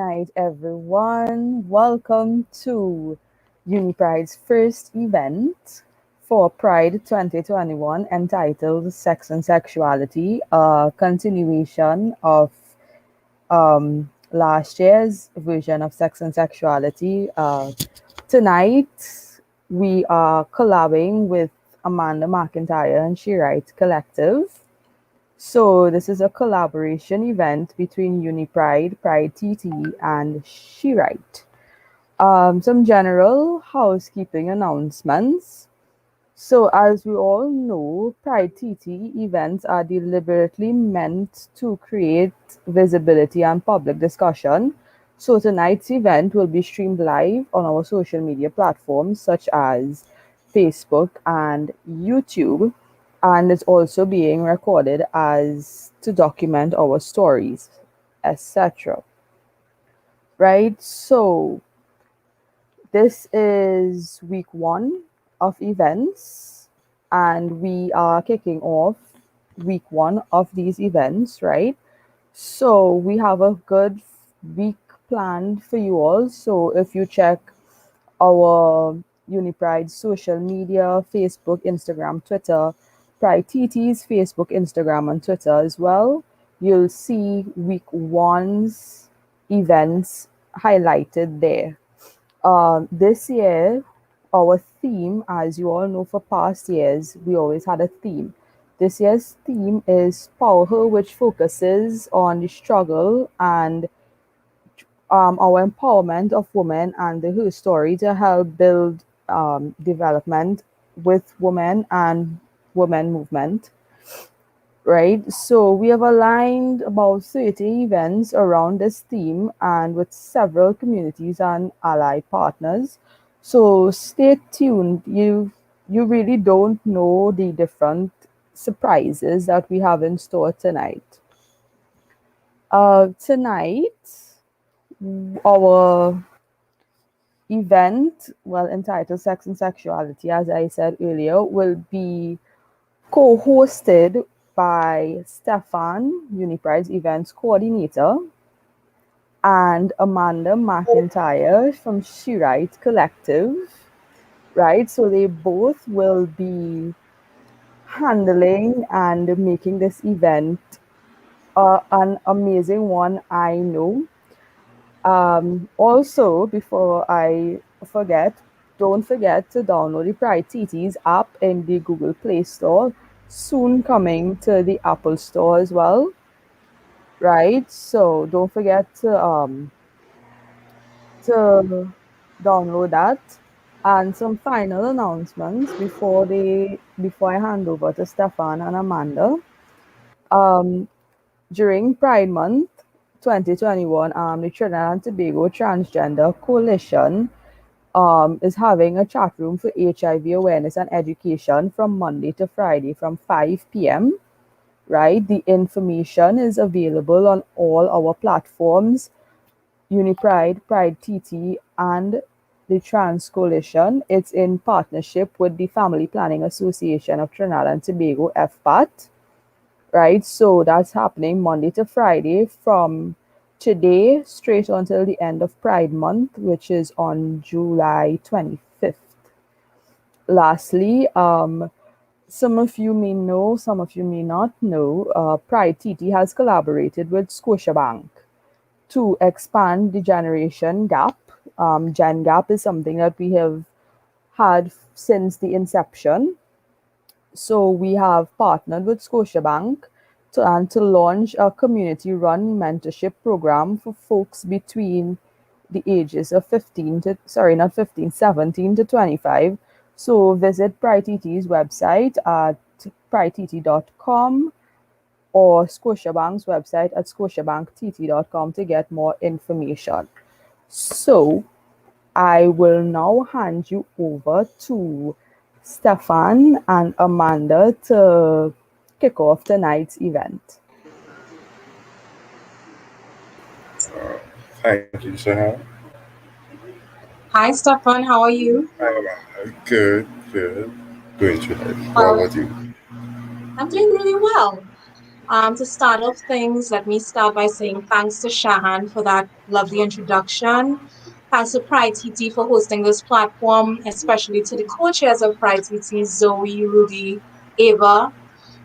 night, everyone. Welcome to UNI PRIDE's first event for Pride 2021 entitled Sex and Sexuality, a continuation of last year's version of Sex and Sexuality. Tonight, we are collabing with Amanda McIntyre and She Writes Collective. So this is a collaboration event between UNI PRIDE, Pride TT, and She Write. Some general housekeeping announcements. So as we all know, Pride TT events are deliberately meant to create visibility and public discussion. So tonight's event will be streamed live on our social media platforms such as Facebook and YouTube, and it's also being recorded as to document our stories, etc. Right? So this is week 1 of events, and we are kicking off week 1 of these events, right? So we have a good week planned for you all. So if you check our UniPride social media, Facebook, Instagram, Twitter, Pride TT's Facebook, Instagram, and Twitter as well, you'll see week 1's events highlighted there. This year, our theme, as you all know, for past years, we always had a theme. This year's theme is Power Her, which focuses on the struggle and our empowerment of women and the her story to help build development with women and women movement. Right, so we have aligned about 30 events around this theme and with several communities and ally partners. So stay tuned. You really don't know the different surprises that we have in store tonight. Tonight, our event, well, entitled Sex and Sexuality, as I said earlier, will be co-hosted by Stefan, UniPride's events coordinator, and Amanda McIntyre from She Writes Collective, right? So they both will be handling and making this event an amazing one, I know. Also, before I forget, don't forget to download the Pride TT's app in the Google Play Store, soon coming to the Apple Store as well, right? So don't forget to download that. And some final announcements before I hand over to Stefan and Amanda. During Pride Month 2021, the Trinidad and Tobago Transgender Coalition is having a chat room for HIV awareness and education from Monday to Friday from 5 p.m. Right? The information is available on all our platforms, UniPride, Pride TT, and the Trans Coalition. It's in partnership with the Family Planning Association of Trinidad and Tobago, FPAT. Right? So that's happening Monday to Friday from today straight until the end of Pride Month, which is on July 25th. Lastly, some of you may know, some of you may not know, Pride TT has collaborated with Scotiabank to expand the generation gap. Gen gap is something that we have had since the inception. So we have partnered with Scotiabank to launch a community-run mentorship program for folks between the ages of 17 to 25. So visit PRITT's website at pritt.com or Scotiabank's website at scotiabankt.com to get more information. So I will now hand you over to Stefan and Amanda to kick off tonight's event. Thank you, Shahab. Hi, Stefan. How are you? Good, good. Doing today. What Well, about you? I'm doing really well. To start off things, let me start by saying thanks to Shahan for that lovely introduction. Thanks to Pride TT for hosting this platform, especially to the co-chairs of Pride TT, Zoe, Rudy, Ava.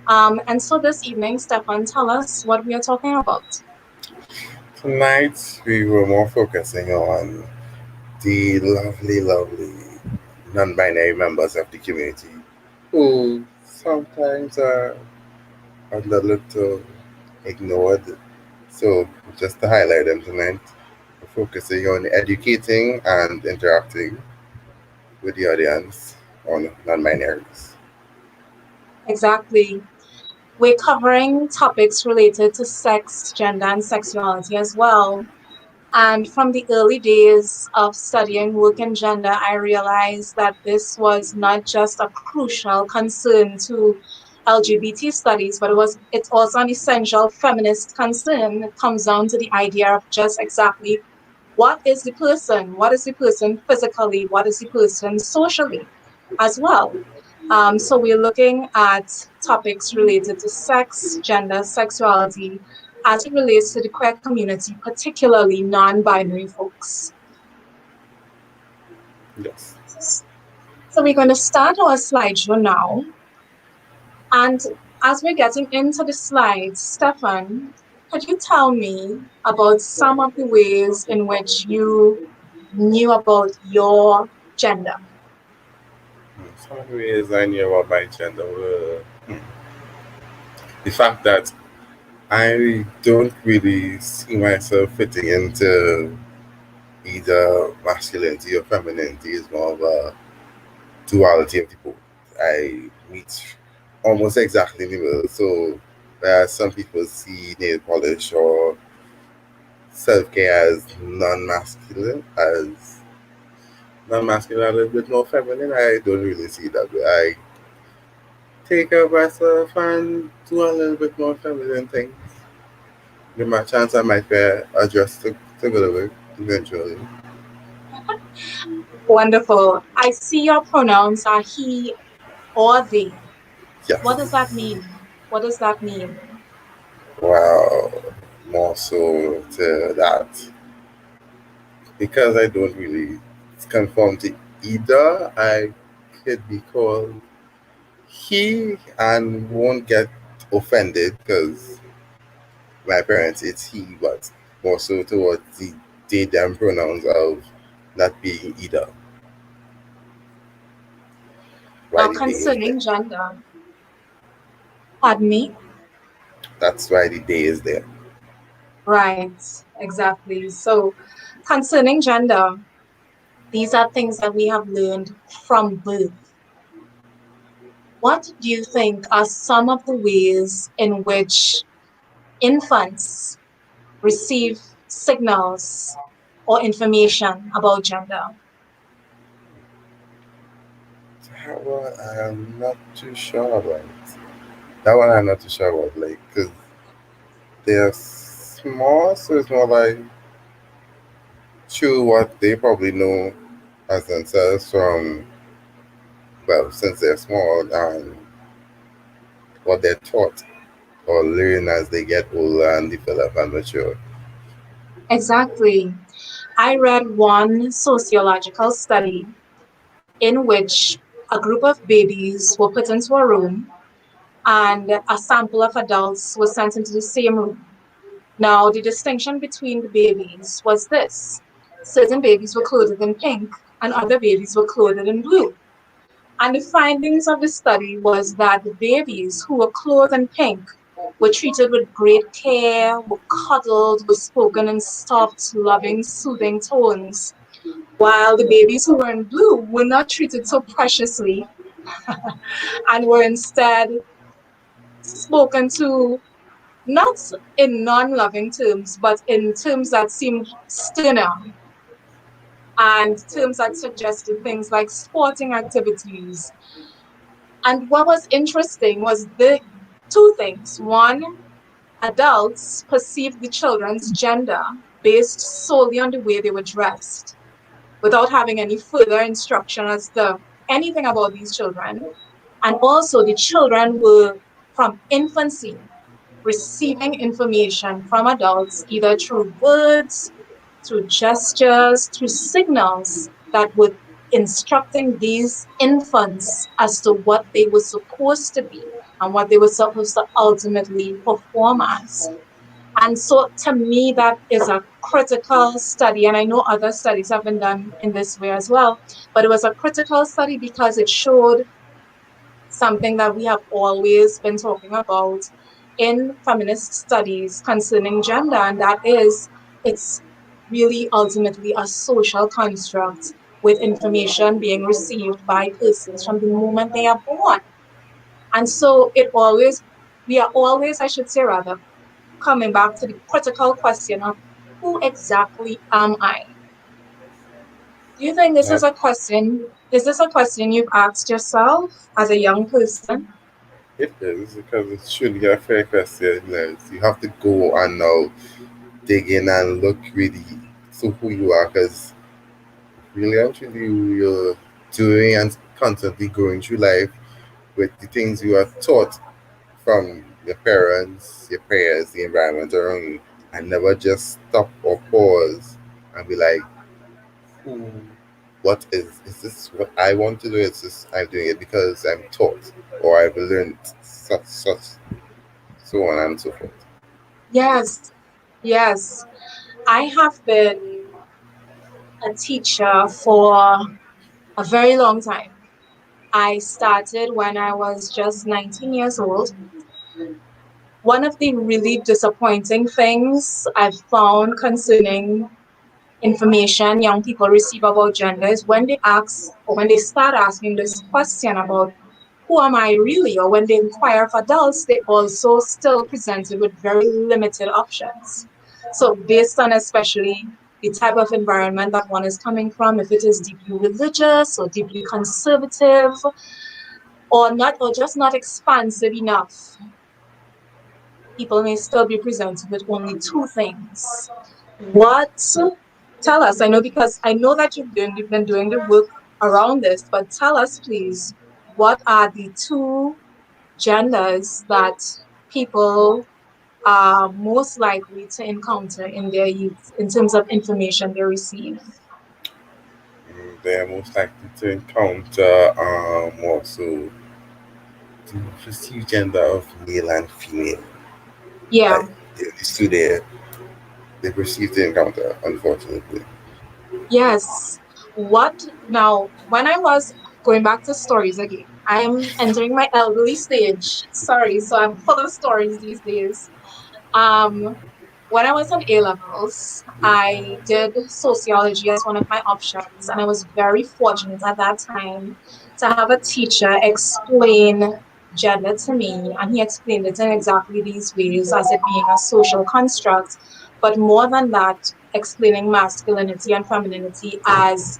And so this evening, Stefan, tell us what we are talking about. Tonight we were more focusing on the lovely non-binary members of the community who sometimes are a little ignored. So just to highlight them tonight, we're focusing on educating and interacting with the audience on non-binaries. Exactly. We're covering topics related to sex, gender, and sexuality as well. And from the early days of studying work and gender, I realized that this was not just a crucial concern to LGBT studies, but it's also an essential feminist concern. It comes down to the idea of just exactly what is the person? What is the person physically? What is the person socially as well? So we're looking at topics related to sex, gender, sexuality, as it relates to the queer community, particularly non-binary folks. Yes. So we're going to start our slideshow now. And as we're getting into the slides, Stefan, could you tell me about some of the ways in which you knew about your gender? Some of the ways I knew about my gender were the fact that I don't really see myself fitting into either masculinity or femininity. It's more of a duality of the both. I meet almost exactly in the middle. So whereas some people see nail polish or self care as non masculine, a little bit more feminine, I don't really see that way. I take care of myself and do a little bit more feminine things. Give my chance I might wear a dress to go to work eventually. Wonderful. I see your pronouns are he or they. What does that Yes. mean? What does that mean? Wow. More so to that. Because I don't really conform to either, I could be called he and won't get offended because my parents it's he, but more so towards the they them pronouns of not being either. Why Now, the day is there. concerning gender, pardon me? That's why the day is there. Right, exactly. So, concerning gender, these are things that we have learned from birth. What do you think are some of the ways in which infants receive signals or information about gender? Well, I'm not too sure about it. That one I'm not too sure about, like, because they're small, so it's more like true what they probably know as themselves from, well, since they're small and what they're taught or learn as they get older and develop and mature. Exactly. I read one sociological study in which a group of babies were put into a room and a sample of adults was sent into the same room. Now, the distinction between the babies was this: certain babies were clothed in pink and other babies were clothed in blue. And the findings of the study was that the babies who were clothed in pink were treated with great care, were cuddled, were spoken in soft, loving, soothing tones, while the babies who were in blue were not treated so preciously and were instead spoken to not in non-loving terms, but in terms that seemed sterner and terms that suggested things like sporting activities. And what was interesting was the two things. One, adults perceived the children's gender based solely on the way they were dressed, without having any further instruction as to anything about these children. And also, the children were from infancy receiving information from adults either through words, through gestures, through signals that were instructing these infants as to what they were supposed to be and what they were supposed to ultimately perform as. And so, to me, that is a critical study. And I know other studies have been done in this way as well. But it was a critical study because it showed something that we have always been talking about in feminist studies concerning gender, and that is it's really ultimately a social construct with information being received by persons from the moment they are born. And so we are always, I should say rather, coming back to the critical question of who exactly am I? Do you think That is this a question you've asked yourself as a young person? it is because it's truly a fair question. You have to go and now dig in and look really to who you are, because really actually you're doing and constantly going through life with the things you are taught from your parents, your peers, the environment around you, and never just stop or pause and be like, "Who? What is this? What I want to do? Is this I'm doing it because I'm taught or I've learned such, so on and so forth." Yes, yes. I have been a teacher for a very long time. I started when I was just 19 years old. One of the really disappointing things I've found concerning information young people receive about gender is when they ask or when they start asking this question about who am I really, or when they inquire of adults, they also still presented with very limited options. So based on especially the type of environment that one is coming from, if it is deeply religious or deeply conservative or not, or just not expansive enough, people may still be presented with only two things. What tell us? I know because I know that you've been doing the work around this, but tell us please, what are the two genders that people are most likely to encounter in their youth in terms of information they receive? They are most likely to encounter also the perceived gender of male and female. Yeah. Like these two there, they perceive the encounter, unfortunately. Yes. What now? When I was going back to stories again, I am entering my elderly stage. Sorry, so I'm full of stories these days. Um, when I was on A levels, I did sociology as one of my options, and I was very fortunate at that time to have a teacher explain gender to me, and he explained it in exactly these ways as it being a social construct, but more than that, explaining masculinity and femininity as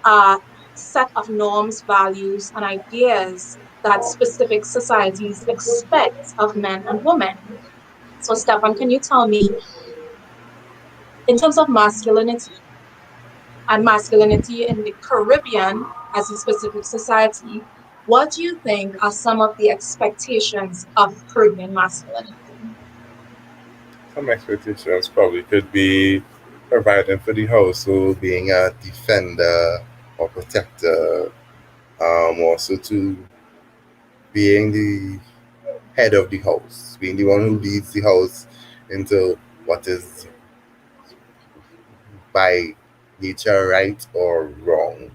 a set of norms, values, and ideas that specific societies expect of men and women. So, Stefan, can you tell me, in terms of masculinity and masculinity in the Caribbean as a specific society, what do you think are some of the expectations of Caribbean masculinity? Some expectations probably could be providing for the household, being a defender or protector, also to being the head of the house, being the one who leads the house into what is by nature right or wrong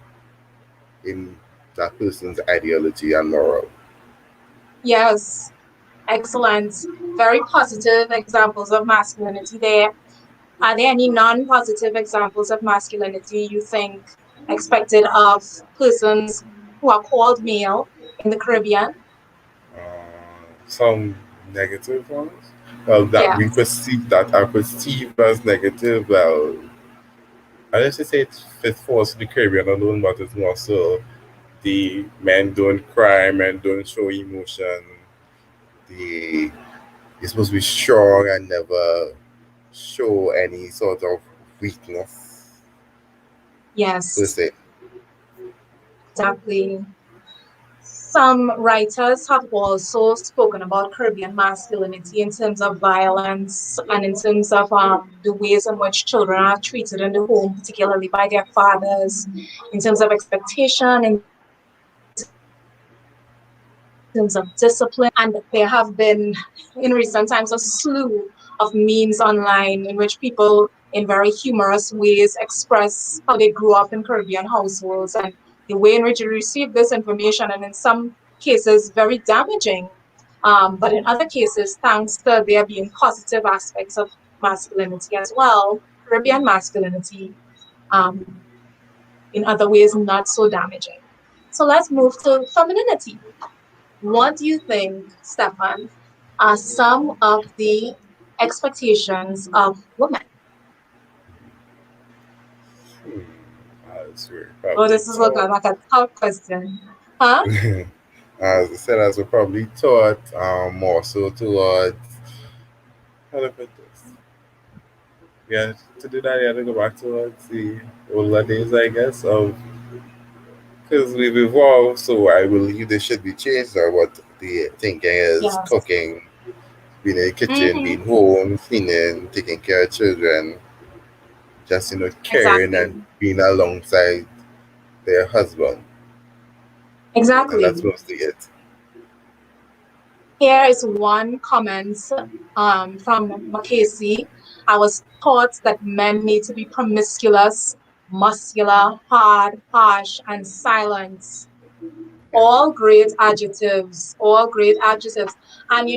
in that person's ideology and moral. Yes, excellent. Very positive examples of masculinity there. Are there any non-positive examples of masculinity you think expected of persons who are called male in the Caribbean? Some negative ones, well, that we Yes. perceive that are perceived as negative. Well, I just say it falls to the Caribbean alone, but it's more so the men don't cry, men don't show emotion. The You're supposed to be strong and never show any sort of weakness per Yes, se. exactly. Some writers have also spoken about Caribbean masculinity in terms of violence and in terms of the ways in which children are treated in the home, particularly by their fathers, in terms of expectation, in terms of discipline. And there have been, in recent times, a slew of memes online in which people, in very humorous ways, express how they grew up in Caribbean households and the way in which they received this information, and in some cases, very damaging. But in other cases, thanks to there being positive aspects of masculinity as well, Caribbean masculinity, um, in other ways, not so damaging. So let's move to femininity. What do you think, Stefan, are some of the expectations of women? Hmm. As we're Oh, probably this is looking taught, like a tough question. Huh? as I said, as we're probably taught, more so towards, how to put this? Yeah, to do that, you have to go back towards the older days, I guess, of because we've evolved. So I believe there should be change or what the thinking is: Yes. cooking, being in the kitchen, Mm-hmm. being home, cleaning, taking care of children, just caring and Exactly. being alongside their husband, and that's Exactly. mostly it. Here is one comment from Macasey. I was taught that men need to be promiscuous, muscular, hard, harsh, and silent. Yeah, All great adjectives, all great adjectives. And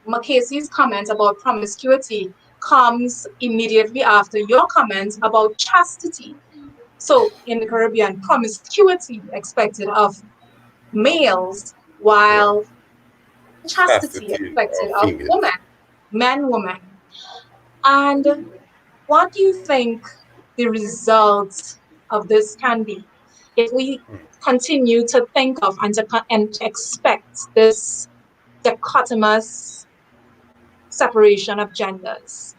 Macasey's comment about promiscuity comes immediately after your comment about chastity. So in the Caribbean, promiscuity expected of males, yeah. while chastity Chastity expected of of females. women, men, women. And what do you think the result of this can be if we Hmm. continue to think of and to expect this dichotomous separation of genders?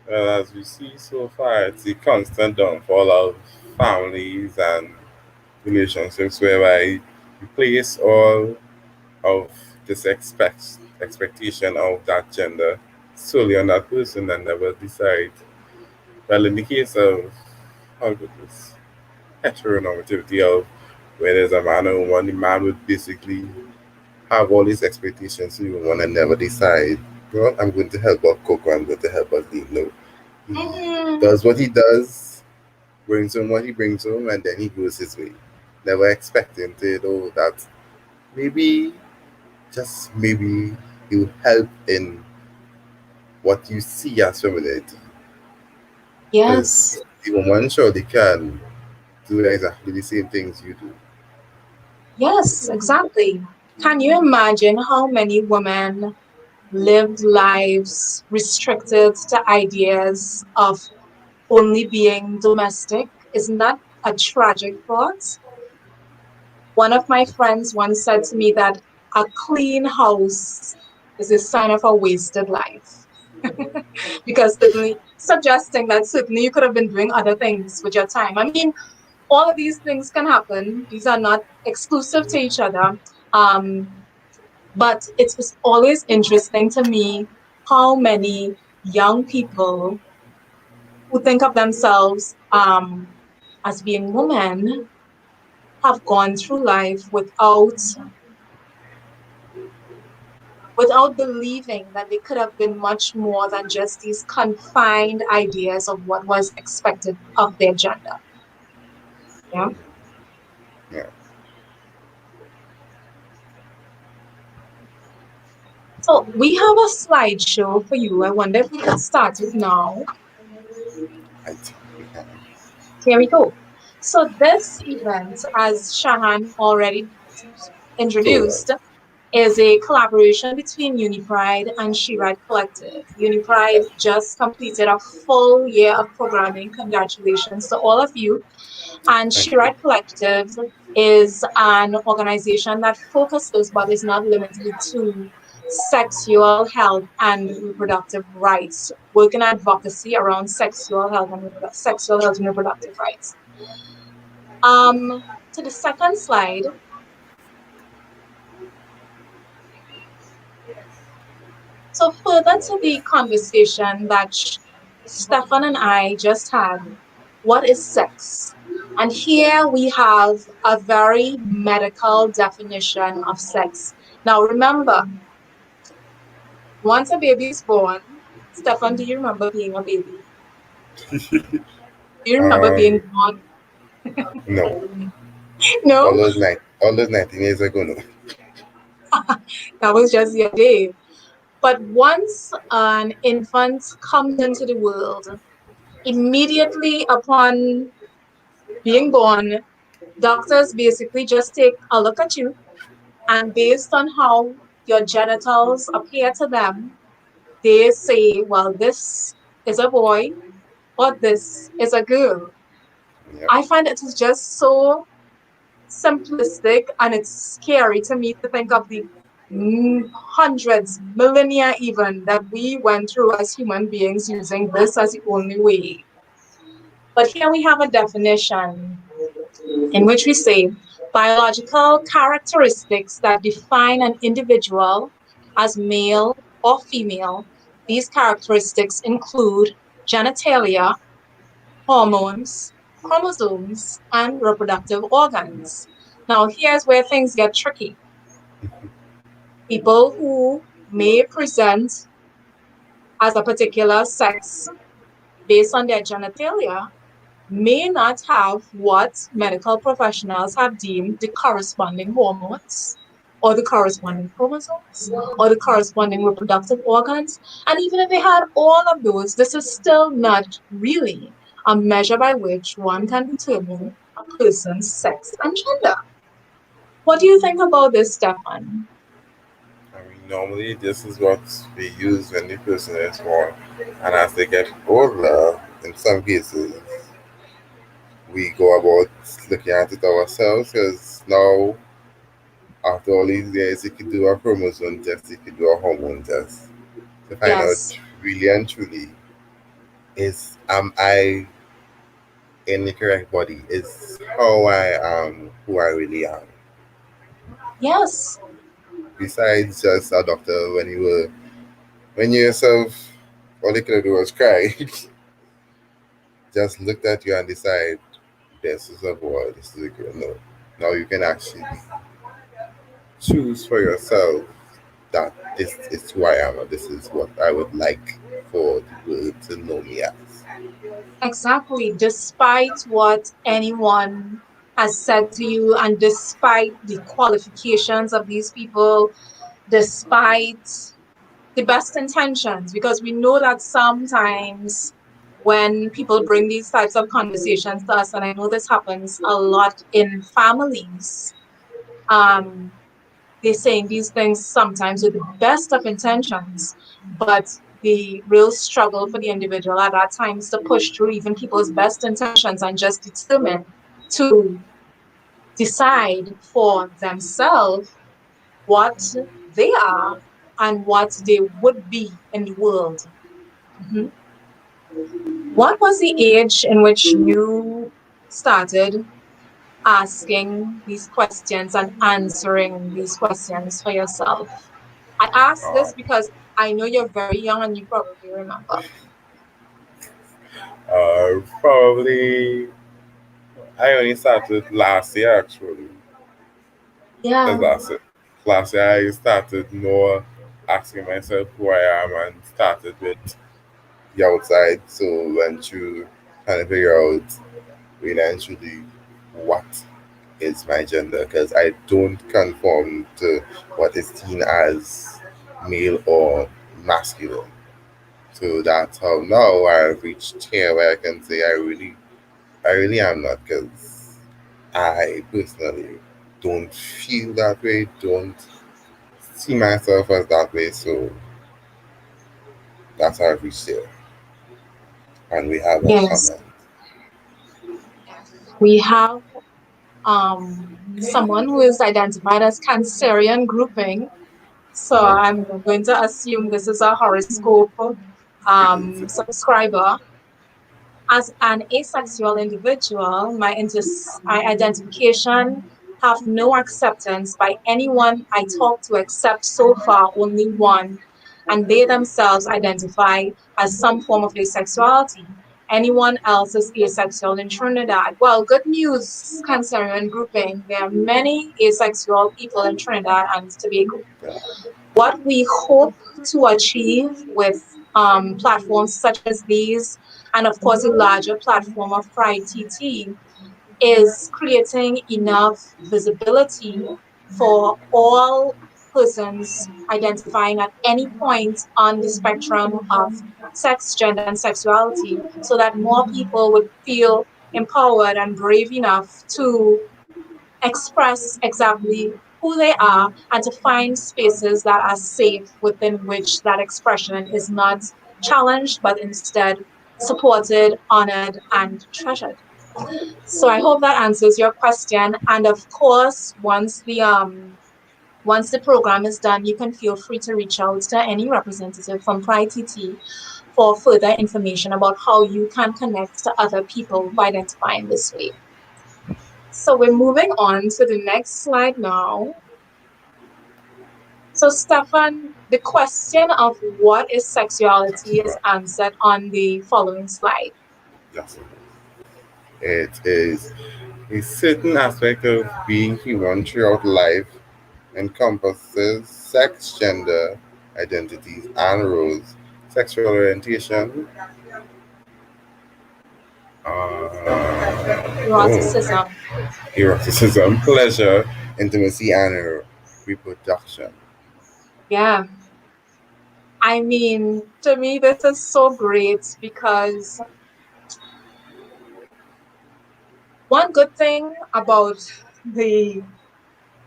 Well, as we see so far, it's a constant downfall of families and relationships whereby you place all of this expectation of that gender solely on that person and never decide. Well, in the case of how good this heteronormativity of where there's a man and woman, the man would basically have all these expectations of the woman and never decide, well, I'm going to help out Coco, I'm going to help out Lee. No. He Mm-hmm. does what he does, brings home what he brings home, and then he goes his way. Never expecting to know that maybe, just maybe, he'll help in what you see as femininity. Yes, Because the woman surely can do exactly the same things you do. yes, exactly. Can you imagine how many women lived lives restricted to ideas of only being domestic? Isn't that a tragic thought? One of my friends once said to me that a clean house is a sign of a wasted life. Because certainly suggesting that certainly you could have been doing other things with your time. I mean, all of these things can happen. These are not exclusive to each other. Um, but it's always interesting to me how many young people who think of themselves as being women have gone through life without believing that they could have been much more than just these confined ideas of what was expected of their gender. Yeah. Yeah, So we have a slideshow for you. I wonder if we could start it now. I think we can. Here we go. So this event, as Shahan already Told us. introduced, is a collaboration between UNI PRIDE and SheRide Collective. UNI PRIDE just completed a full year of programming. Congratulations to all of you. And Thank you. SheRide Collective is an organization that focuses but is not limited to sexual health and reproductive rights, working advocacy around sexual health and reproductive rights. To the second slide, So, further to the conversation that Stefan and I just had, what is sex? And here we have a very medical definition of sex. Now, remember, once a baby is born, Stefan, do you remember being a baby? Do you remember being Um, born? no, No, all those 19 years ago, no. that was just your day. But once an infant comes into the world, immediately upon being born, doctors basically just take a look at you, and based on how your genitals appear to them, they say, well, this is a boy or this is a girl. Yep. I find it is just so simplistic, and it's scary to me to think of the hundreds, millennia even, that we went through as human beings using this as the only way. But here we have a definition in which we say biological characteristics that define an individual as male or female. These characteristics include genitalia, hormones, chromosomes, and reproductive organs. Now, here's where things get tricky. People who may present as a particular sex based on their genitalia may not have what medical professionals have deemed the corresponding hormones or the corresponding chromosomes or the corresponding reproductive organs. And even if they had all of those, this is still not really a measure by which one can determine a person's sex and gender. What do you think about this, Stefan? I mean, normally this is what we use when the person is born, and as they get older, in some cases, we go about looking at it ourselves because now, after all these years, you can do a chromosome test, you can do a hormone test to find out Yes, really and truly is am I in the correct body? Is how I am who I really am? yes, Besides just a doctor when you yourself all you could do was cry, just looked at you and decide this is a boy, this is a girl. No. Now you can actually choose for yourself that this is who I am or this is what I would like for the world to know me as. exactly. Despite what anyone has said to you, and despite the qualifications of these people, despite the best intentions, because we know that sometimes when people bring these types of conversations to us, and I know this happens a lot in families, um, they're saying these things sometimes with the best of intentions, but the real struggle for the individual at that time is to push through even people's best intentions and just determine to decide for themselves what they are and what they would be in the world. Mhm. What was the age in which you started asking these questions and answering these questions for yourself? I ask Uh, this because I know you're very young and you probably remember. Probably I only started last year actually. Yeah, That's last year. Last year I started more asking myself who I am and started with the outside. So went through trying to figure out really and truly what is my gender because I don't conform to what is seen as male or masculine. So that's how now I've reached here where I can say I really am not because I personally don't feel that way, don't see myself as that way. So that's how I've reached here. And we have a yes. comment. We have someone who is identified as Cancerian grouping. So Mhm. I'm going to assume this is a horoscope It is. subscriber. As an asexual individual, my identification have no acceptance by anyone I talk to except so far only one. and they themselves identify as some form of asexuality. Anyone else is asexual in Trinidad. Well, good news concerning grouping. There are many asexual people in Trinidad and Tobago. What we hope to achieve with platforms such as these, and of course a larger platform of Pride TT, is creating enough visibility for all persons identifying at any point on the spectrum of sex, gender, and sexuality, so that more people would feel empowered and brave enough to express exactly who they are and to find spaces that are safe within which that expression is not challenged but instead supported, honored, and treasured. So I hope that answers your question. And of course, once the program is done, you can feel free to reach out to any representative from PRIE TT for further information about how you can connect to other people who identify in this way. So we're moving on to the next slide now. So Stefan, the question of what is sexuality is answered on the following slide. Yes. It is a certain aspect of being human throughout life, encompasses sex, gender, identities, and roles, sexual orientation, Eroticism. eroticism, pleasure, intimacy, and reproduction. Yeah. I mean, to me, this is so great because one good thing about the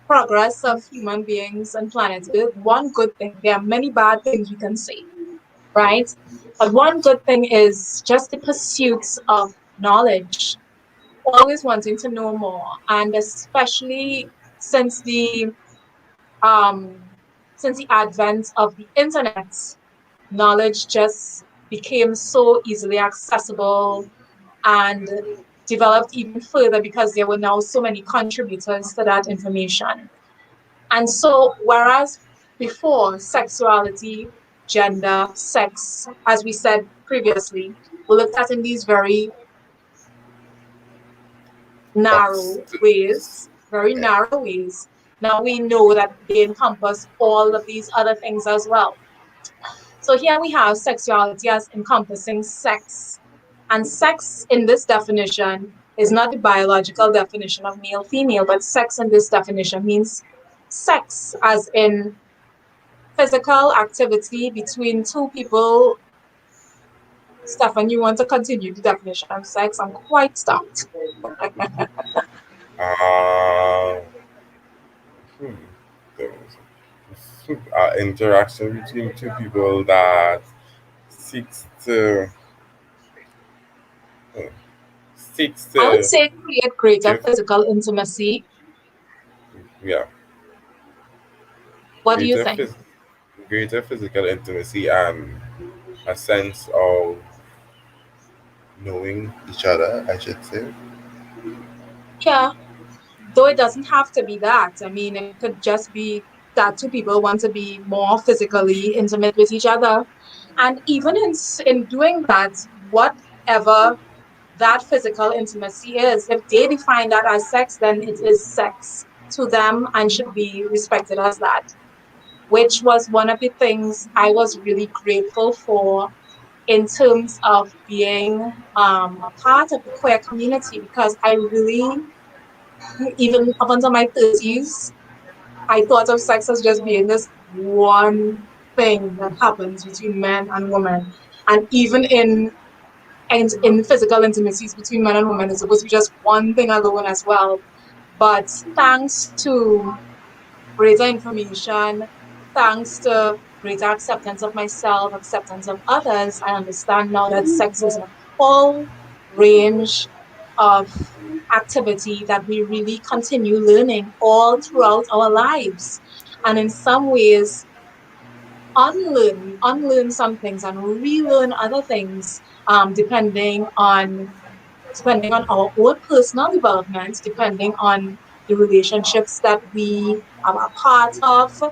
progress of human beings on planet Earth, one good thing, there are many bad things we can say, right? But one good thing is just the pursuits of knowledge, always wanting to know more, and especially since the um, since the advent of the internet, knowledge just became so easily accessible and developed even further because there were now so many contributors to that information. And so, whereas before sexuality, gender, sex, as we said previously, we looked at in these Box. very Yeah. narrow ways. Now we know that they encompass all of these other things as well. So here we have sexuality as encompassing sex. And sex in this definition is not the biological definition of male female, but sex in this definition means sex as in physical activity between two people. Stefan, you want to continue the definition of sex? I'm quite stumped. Uh, hmm. Interaction between two people that seeks to uh, seeks I would to say create greater give physical intimacy. yeah What do you greater think? phys- greater physical intimacy and a sense of knowing each other, I should say. Yeah, though it doesn't have to be that. I mean, it could just be that two people want to be more physically intimate with each other. And even in doing that, whatever that physical intimacy is, if they define that as sex, then it is sex to them and should be respected as that, which was one of the things I was really grateful for in terms of being a part of the queer community because I really, even up until my 30s, I thought of sex as just being this one thing that happens between men and women. And even in physical intimacies between men and women, it's supposed to be just one thing alone as well. But thanks to greater information, thanks to greater acceptance of myself, acceptance of others, I understand now that sex is a whole range of activity that we really continue learning all throughout our lives. And in some ways, unlearn some things and relearn other things, depending on our own personal development, depending on the relationships that we are a part of,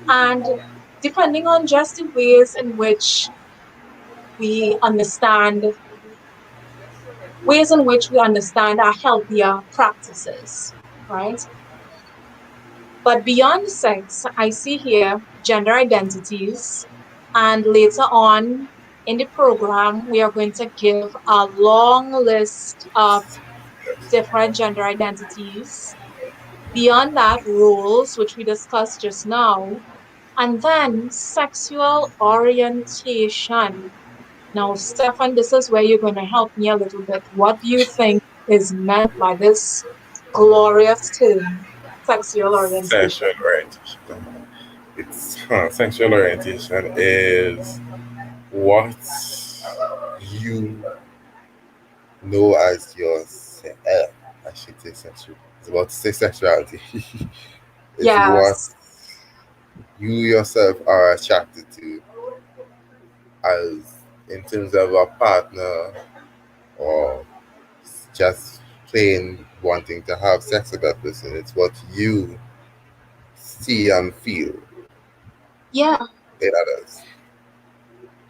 and depending on just the we understand ways in which we understand our healthier practices, right? But beyond sex, I see here gender identities. And later on in the program, we are going to give a long list of different gender identities. Beyond that, roles, which we discussed just now, and then sexual orientation. Now, Stefan, this is where you're going to help me a little bit. What do you think is meant by this glorious term, sexual orientation? Sexual orientation. Sexual orientation is what you know as your I should say sexual. It's about to say sexuality. It's what Yes, you yourself are attracted to as in terms of a partner or just plain wanting to have sex with that person. It's what you see and feel yeah. in others.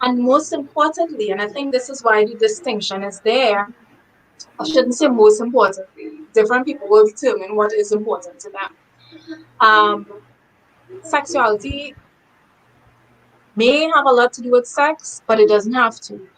And most importantly, and I think this is why the distinction is there, I shouldn't say most importantly, different people will determine what is important to them. Um, Sexuality may have a lot to do with sex, but it doesn't have to.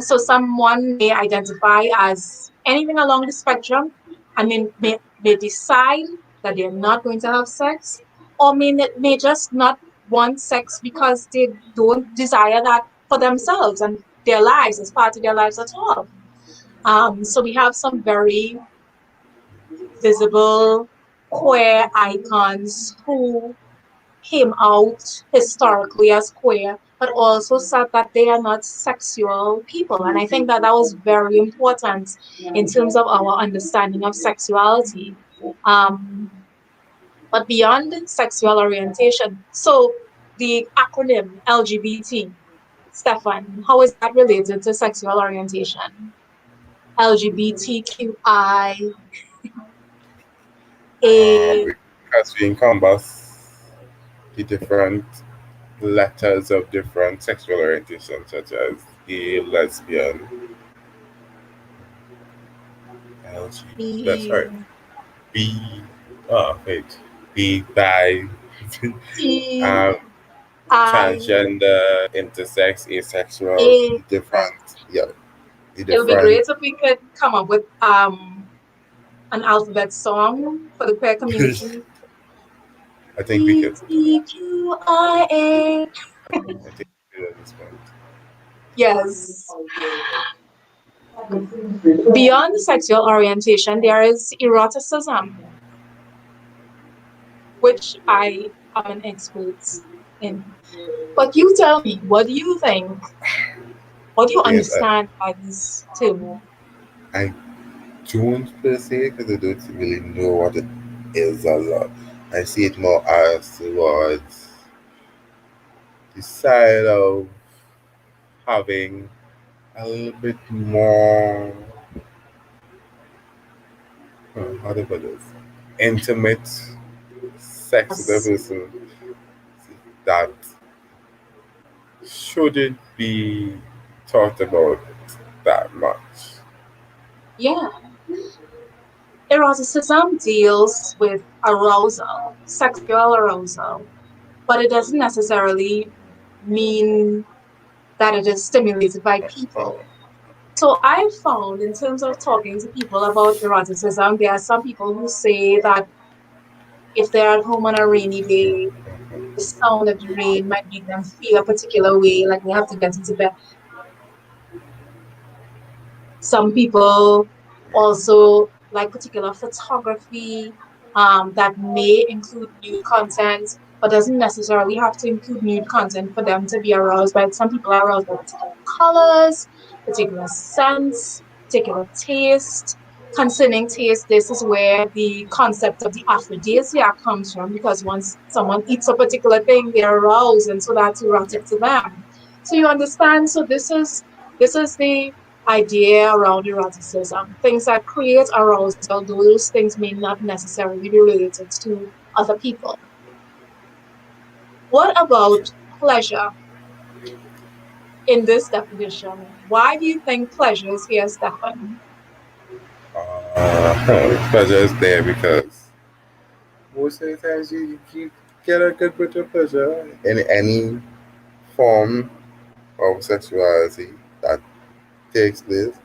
So someone may identify as anything along the spectrum. I mean, may decide that they're not going to have sex, or may just not want sex because they don't desire that for themselves and their lives as part of their lives at all. So we have some very visible queer icons who came out historically as queer, but also said that they are not sexual people. And I think that that was very important in terms of our understanding of sexuality. Um, but beyond sexual orientation, so the acronym LGBT, Stefan, how is that related to sexual orientation? LGBTQIA. Because we encompass the different letters of different sexual orientations, such as gay, lesbian, LG. That's right. B. Oh wait. B. Bi. T um, I Transgender, intersex, asexual. A. The different. Yeah. The It would be different. great if we could come up with an alphabet song for the queer community. I think we could. LGBTQIA. I think we could at this point. Yes. Beyond sexual orientation, there is eroticism, which I am an expert in. But you tell me, what do you think? What do you Thing is, understand by this term? I don't per se because I don't really know what it is a lot. I see it more as towards the side of having a little bit more, how do I put this, intimate sex with a Yes. person that shouldn't be talked about that much. Yeah. Eroticism deals with arousal, sexual arousal, but it doesn't necessarily mean that it is stimulated by people. So I found in terms of talking to people about eroticism, there are some people who say that if they're at home on a rainy day, the sound of the rain might make them feel a particular way, like they have to get into bed. Some people also like particular photography that may include nude content, but doesn't necessarily have to include nude content for them to be aroused by it. Some people are aroused by particular colors, particular scents, particular taste. Concerning taste, this is where the concept of the aphrodisiac comes from, because once someone eats a particular thing, they're aroused, and so that's erotic to them. So you understand? So this is the idea around eroticism. Things that create arousal, those things may not necessarily be related to other people. What about pleasure in this definition? Why do you think pleasure is here, Stefan? Pleasure is there because most of the times you get a good bit of pleasure in any form of sexuality that takes place.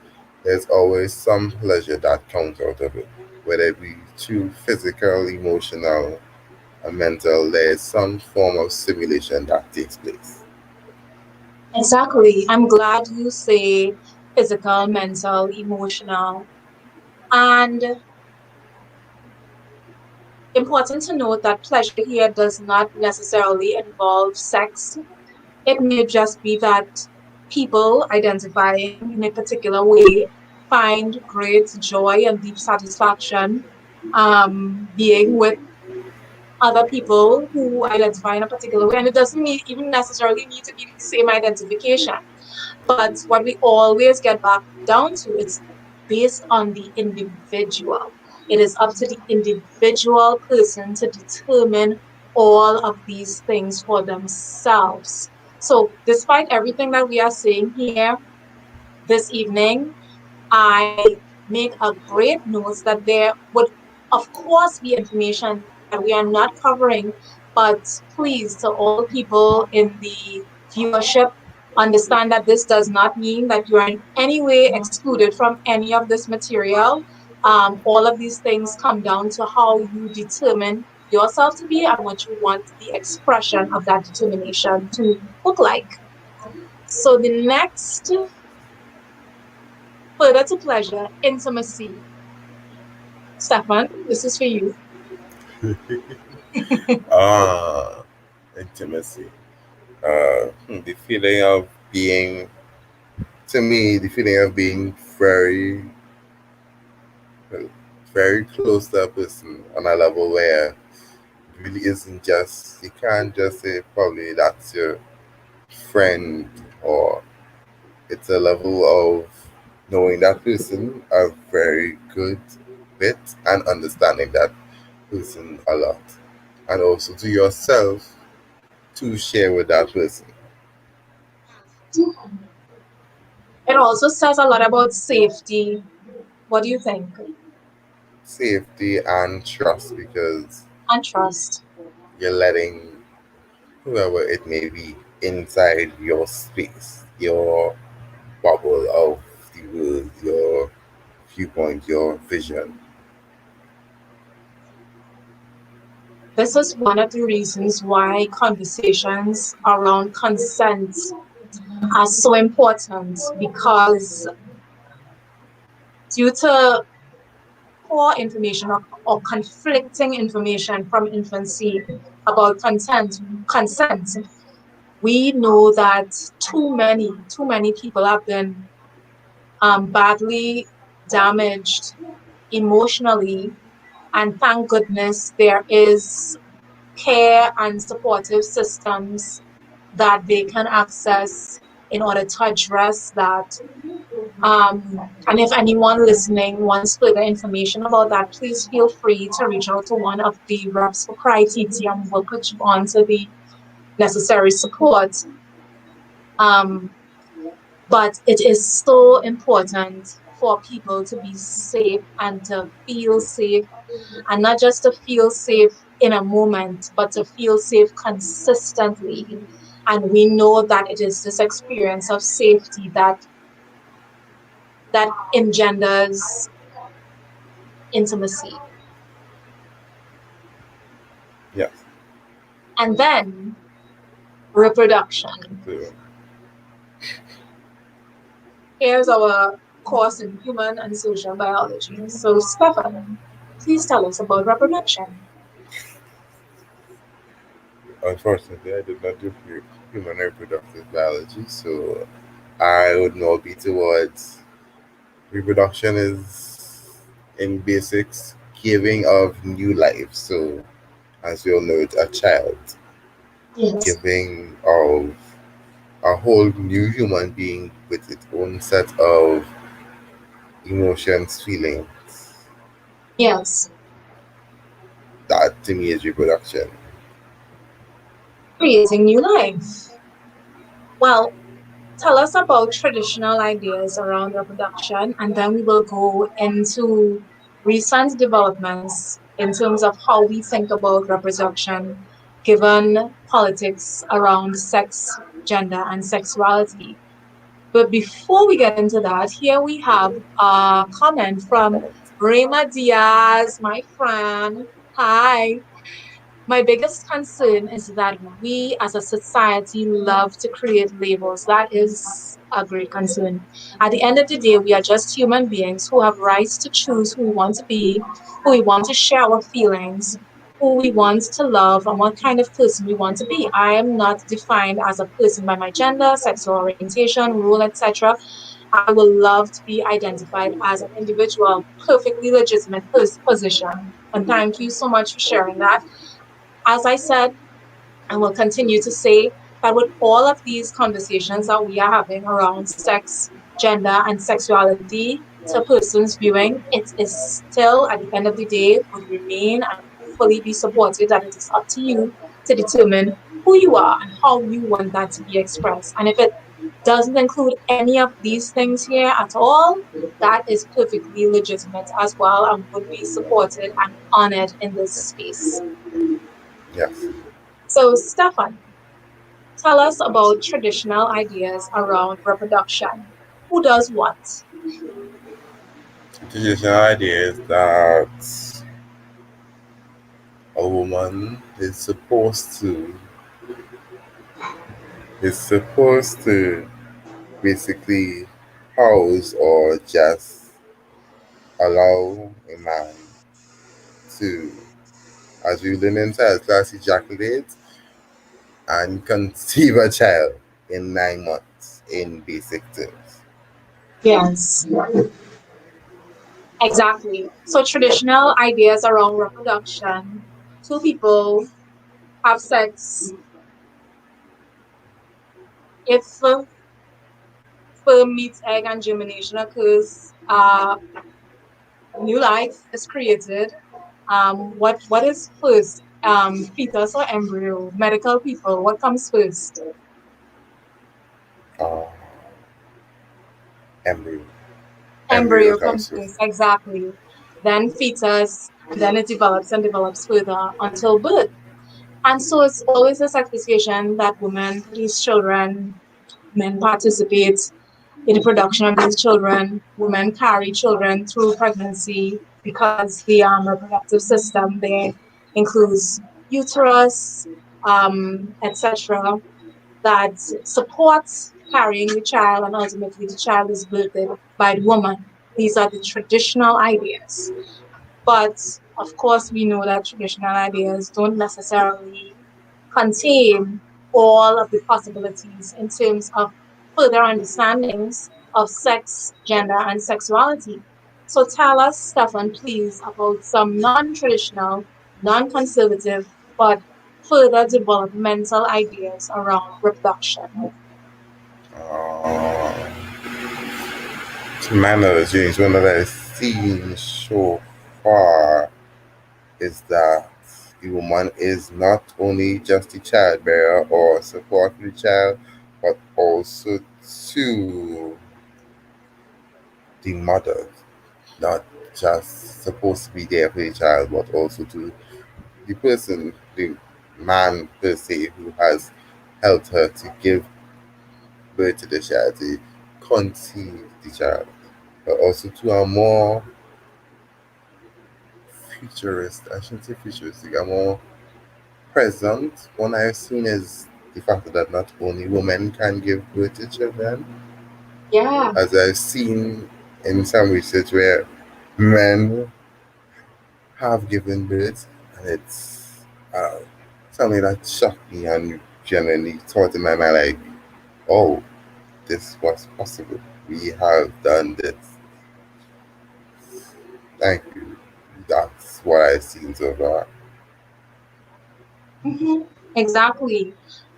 There's always some pleasure that comes out of it, whether it be through physical, emotional, and mental. There's some form of stimulation that takes place. Exactly. I'm glad you say physical, mental, emotional. And important to note that pleasure here does not necessarily involve sex. It may just be that people identifying in a particular way find great joy and deep satisfaction being with other people who identify in a particular way. And it doesn't even necessarily need to be the same identification. But what we always get back down to, it's based on the individual. It is up to the individual person to determine all of these things for themselves. So, despite everything that we are saying here this evening, I make a great note that there would, of course, be information that we are not covering, but please, to all people in the viewership, understand that this does not mean that you are in any way excluded from any of this material. All of these things come down to how you determine yourself to be and what you want the expression of that determination to look like. So the next, further to pleasure, intimacy. Stefan, this is for you. Ah, intimacy. The feeling of being, to me, the feeling of being very close to a person on a level where it really isn't just, you can't just say probably that's your friend, or it's a level of knowing that person a very good bit and understanding that person a lot, and also to yourself to share with that person. It also says a lot about safety. What do you think? Safety and trust, because And trust. you're letting whoever it may be inside your space, your bubble of the world, your viewpoint, your vision. This is one of the reasons why conversations around consent are so important because due to poor information or conflicting information from infancy about consent, we know that too many people have been badly damaged emotionally, and thank goodness there is care and supportive systems that they can access in order to address that. And if anyone listening wants further information about that, please feel free to reach out to one of the reps for PRIE TT and we'll put you on to the necessary support. Um, but it is so important for people to be safe and to feel safe, and not just to feel safe in a moment, but to feel safe consistently. And we know that it is this experience of safety that engenders intimacy. Yes. And then reproduction. So, Here's our course in human and social biology. So, Stefan, please tell us about reproduction. unfortunately, I did not do human reproductive biology, so I would more be towards reproduction is in basics giving of new life. So, as we all know, it's a child, Yes. giving of a whole new human being with its own set of emotions, feelings. Yes. That to me is reproduction. creating new life. Well, tell us about traditional ideas around reproduction, and then we will go into recent developments in terms of how we think about reproduction given politics around sex, gender, and sexuality. But before we get into that, here we have a comment from Rema Diaz, my friend. Hi. My biggest concern is that we as a society love to create labels. That is a great concern. At the end of the day, we are just human beings who have rights to choose who we want to be, who we want to share our feelings, who we want to love, and what kind of person we want to be. I am not defined as a person by my gender, sexual orientation, role, etc. I will love to be identified as an individual, perfectly legitimate position. And thank you so much for sharing that. As I said, and will continue to say that with all of these conversations that we are having around sex, gender, and sexuality to persons viewing, it is still, at the end of the day, would remain and fully be supported that it is up to you to determine who you are and how you want that to be expressed. And if it doesn't include any of these things here at all, that is perfectly legitimate as well and would be supported and honored in this space. Yes. So, Stefan, tell us about traditional ideas around reproduction. Who does what? The traditional idea is that a woman is supposed to basically house or just allow a man to, as we learn in science class, ejaculate and conceive a child in 9 months in basic terms. Yes, exactly. So, traditional ideas around reproduction, two people have sex. If sperm meets egg and germination occurs, new life is created. What is first? Fetus or embryo? Medical people, what comes first? Uh, embryo. Embryo Embryo comes comes first. first, exactly. Then fetus, then it develops and develops further until birth. And so it's always this expectation that women produce children, men participate in the production of these children, women carry children through pregnancy because the reproductive system there includes uterus, etc., that supports carrying the child, and ultimately the child is birthed by the woman. These are the traditional ideas. But of course, we know that traditional ideas don't necessarily contain all of the possibilities in terms of further understandings of sex, gender, and sexuality. So tell us, Stefan, please, about some non traditional, non conservative, but further developmental ideas around reproduction. Uh, to my knowledge, James, one that I've seen so far is that the woman is not only just a childbearer or support for the child, but also to the mother, not just supposed to be there for the child, but also to the person, the man per se, who has helped her to give birth to the child, to conceive the child, but also to a more I shouldn't say futuristic, a more present one I've seen is the fact that not only women can give birth to children, Yeah. as I've seen in some research where men have given birth, and it's something that shocked me and genuinely thought in my mind like, oh, this was possible. We have done this. Thank you. That's what I've seen so far. Exactly.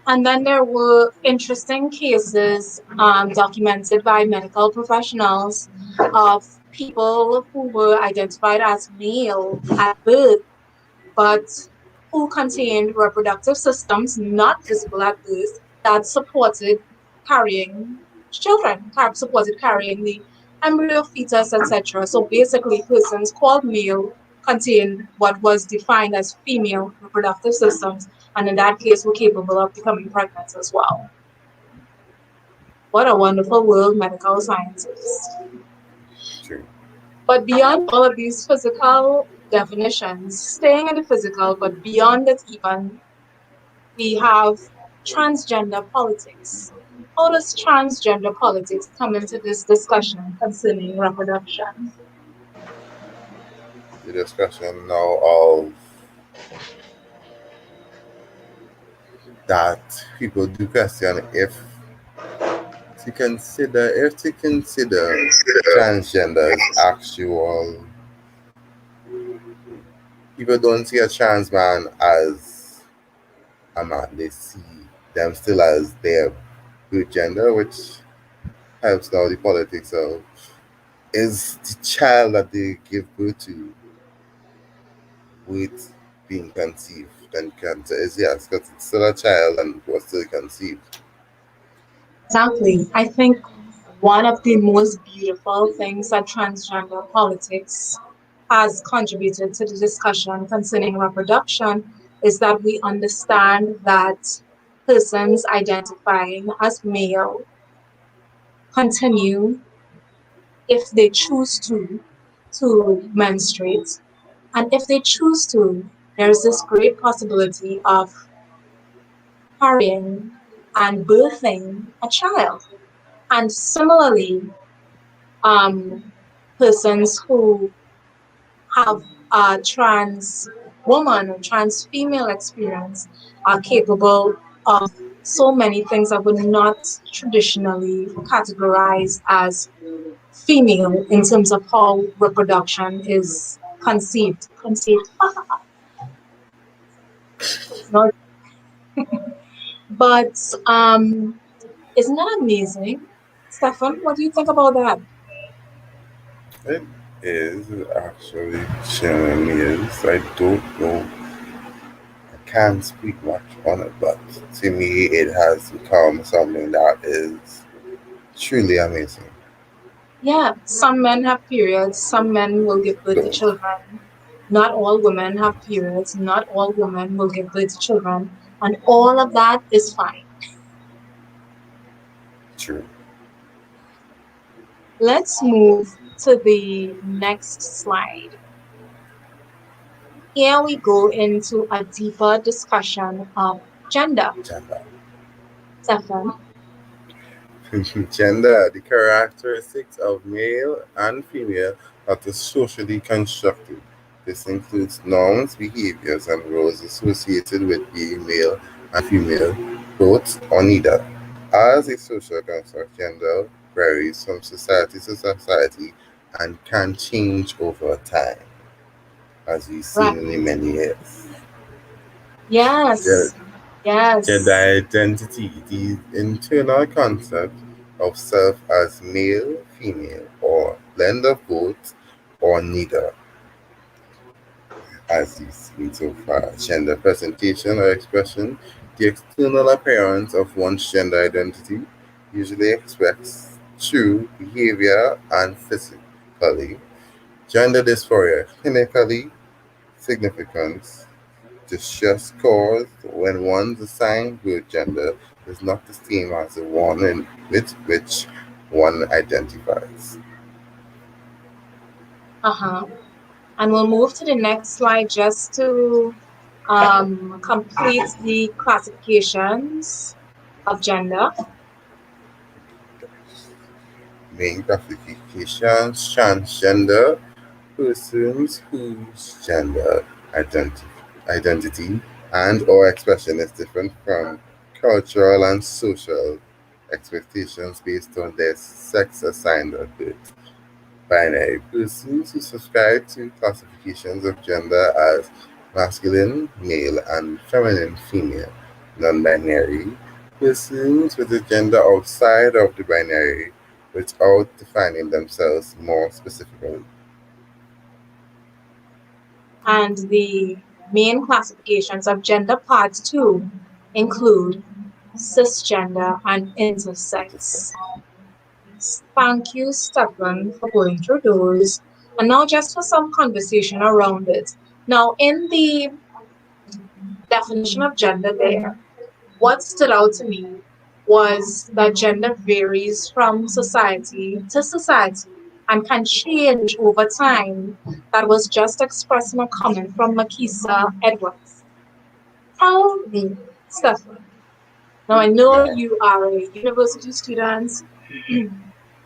And then there were interesting cases documented by medical professionals of people who were identified as male at birth, but who contained reproductive systems not visible at birth that supported carrying children, supported carrying the embryo, fetus, etc. So basically, persons called male contained what was defined as female reproductive systems, and in that case, were capable of becoming pregnant as well. What a wonderful world medical science is. True. But beyond all of these physical definitions, staying in the physical, but beyond it even, we have transgender politics. How does transgender politics come into this discussion concerning reproduction? The discussion now of that people do question to consider transgender as actual. People don't see a trans man as a man. They see them still as their good gender, which helps now the politics of is the child that they give birth to with being conceived. And cancer is yes, because it's still a child and was still conceived. Exactly. I think one of the most beautiful things that transgender politics has contributed to the discussion concerning reproduction is that we understand that persons identifying as male continue, if they choose to menstruate. And if they choose to, there's this great possibility of carrying and birthing a child. And similarly, persons who have a trans woman or trans female experience are capable of so many things that would not traditionally categorize as female in terms of how reproduction is conceived. Conceived. It's not, but isn't that amazing? Stefan, what do you think about that? It is actually genuinely is. I don't know. I can't speak much on it, but to me, it has become something that is truly amazing. Yeah, some men have periods, some men will give birth to Though, children. Not all women have periods, not all women will give birth to children, and all of that is fine. true. Let's move to the next slide. Here we go into a deeper discussion of gender. Gender. Stefan, Gender, the characteristics of male and female that is socially constructed. This includes norms, behaviors, and roles associated with being male and female, both or neither. As a social construct, gender varies from society to society and can change over time, as we've right. seen in many years. Yes, Gender yes. identity, the internal concept of self as male, female, or blend of both, or neither, as you've seen so far. Gender presentation or expression, the external appearance of one's gender identity, usually expressed through behavior and physically. Gender dysphoria, clinically significance, distress caused when one's assigned birth gender is not the same as the one with which one identifies. Uh-huh. And we'll move to the next slide just to complete the classifications of gender. Main classifications: transgender persons whose gender identity, identity and or expression is different from cultural and social expectations based on their sex assigned at birth. Binary persons who subscribe to classifications of gender as masculine, male, and feminine, female. Non binary persons with a gender outside of the binary without defining themselves more specifically. And the main classifications of gender part 2 include cisgender and intersex. Thank you, Stefan, for going through those. And now just for some conversation around it. Now, in the definition of gender there, what stood out to me was that gender varies from society to society and can change over time. That was just expressed in a comment from Makisa Edwards. Tell me, Stefan. Now, I know Yeah. you are a university student,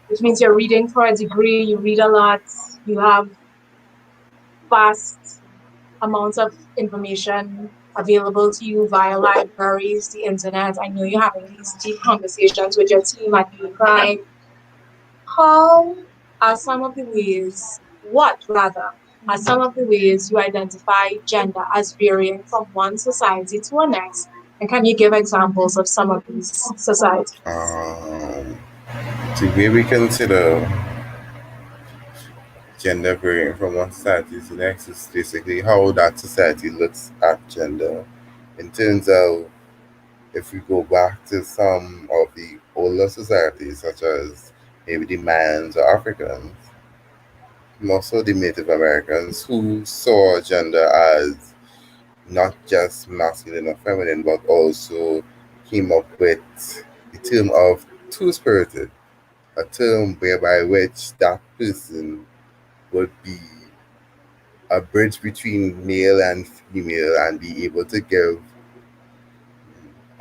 which means you're reading for a degree, you read a lot, you have vast amounts of information available to you via libraries, the internet. I know you're having these deep conversations with your team at UNI PRIDE. How are some of the ways, what rather, are some of the ways you identify gender as varying from one society to the next? And can you give examples of some of these societies? Um, the way we consider gender varying from one society to the next is basically how that society looks at gender in terms of if we go back to some of the older societies, such as maybe the Mayans or Africans, more so the Native Americans, who saw gender as not just masculine or feminine, but also came up with the term of two-spirited, a term whereby which that person would be a bridge between male and female and be able to give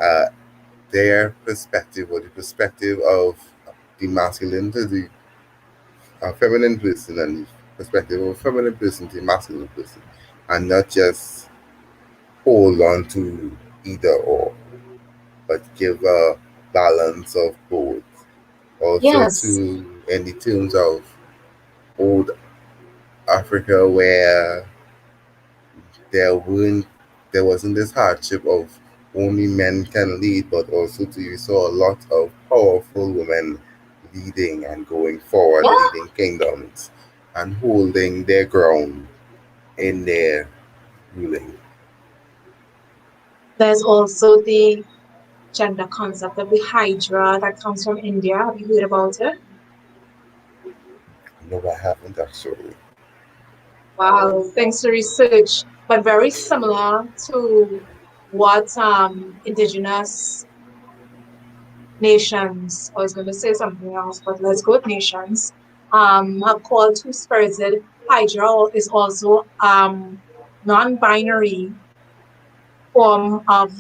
uh, their perspective or the perspective of the masculine to the feminine person and the perspective of a feminine person to the masculine person, and not just hold on to either or, but give a balance of both. Also, Yes, to in the terms of old Africa, where there weren't there wasn't this hardship of only men can lead, but also to you saw a lot of powerful women leading and going forward, yeah. leading kingdoms and holding their ground in their ruling. There's also the gender concept of the Hydra that comes from India. Have you heard about it? No, I haven't actually. Wow, thanks to research, but very similar to what indigenous nations, I was going to say something else, but let's go with nations, have called two-spirited. Hydra is also non-binary form of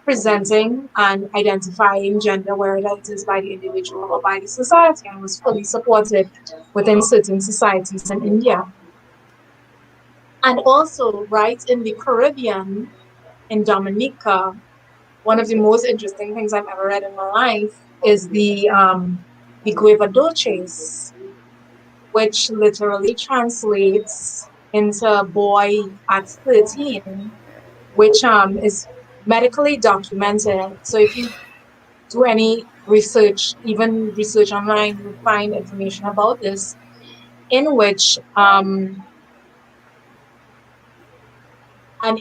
presenting and identifying gender, whether it is by the individual or by the society, and was fully supported within certain societies in India. And also, right in the Caribbean, in Dominica, one of the most interesting things I've ever read in my life is the Gueva Doces, which literally translates into boy at 13, which is medically documented. So if you do any research, even research online, you'll find information about this, in which an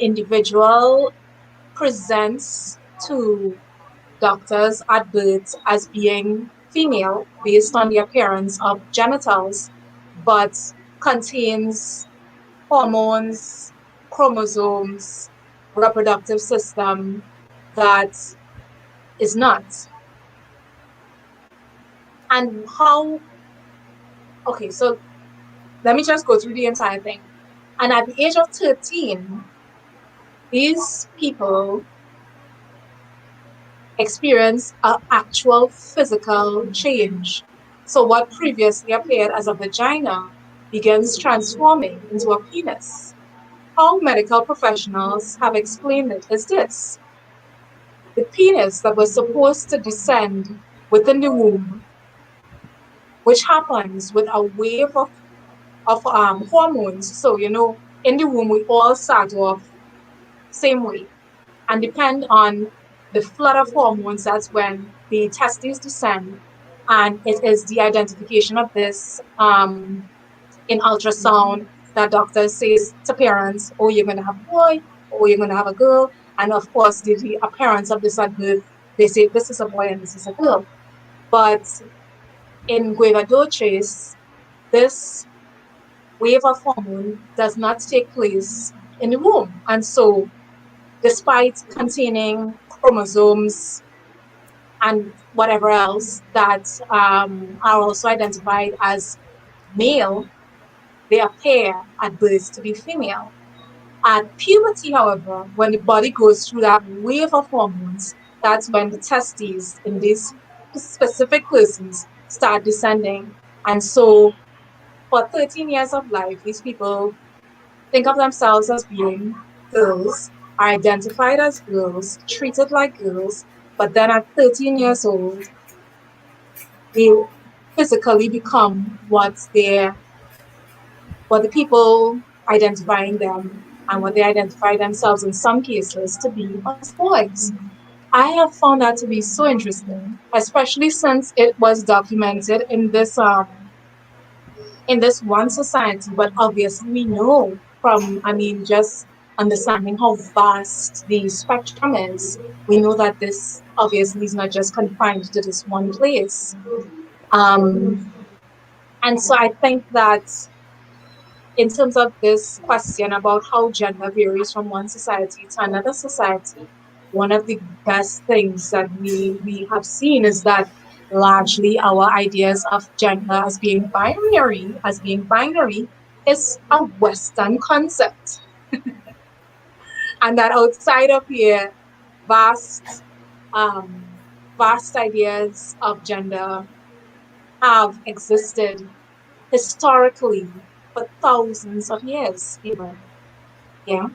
individual presents to doctors at birth as being female based on the appearance of genitals, but contains hormones, chromosomes, reproductive system that is not. And how, okay, so let me just go through the entire thing. And at the age of 13, these people experience an actual physical change. So what previously appeared as a vagina begins transforming into a penis. How medical professionals have explained it is this: the penis that was supposed to descend within the womb, which happens with a wave of hormones. So, in the womb, we all start off same way. And depend on the flood of hormones, that's when the testes descend. And it is the identification of this in ultrasound that doctor says to parents, oh, you're going to have a boy, or you're going to have a girl. And of course, the appearance of this at birth, they say this is a boy and this is a girl. But in guava doces, this wave of hormone does not take place in the womb. And so, despite containing chromosomes and whatever else that are also identified as male, they appear at birth to be female. At puberty, however, when the body goes through that wave of hormones, that's when the testes in these specific persons start descending. And so, for 13 years of life, these people think of themselves as being girls, are identified as girls, treated like girls, but then at 13 years old, they physically become what the people identifying them and what they identify themselves in some cases to be as boys. I have found that to be so interesting, especially since it was documented in this one society, but obviously we know from, I mean, just understanding how vast the spectrum is, we know that this obviously is not just confined to this one place. Um, and so I think that in terms of this question about how gender varies from one society to another society, one of the best things that we have seen is that largely our ideas of gender as being binary is a Western concept. And that outside of here, vast vast ideas of gender have existed historically for thousands of years even. Yeah.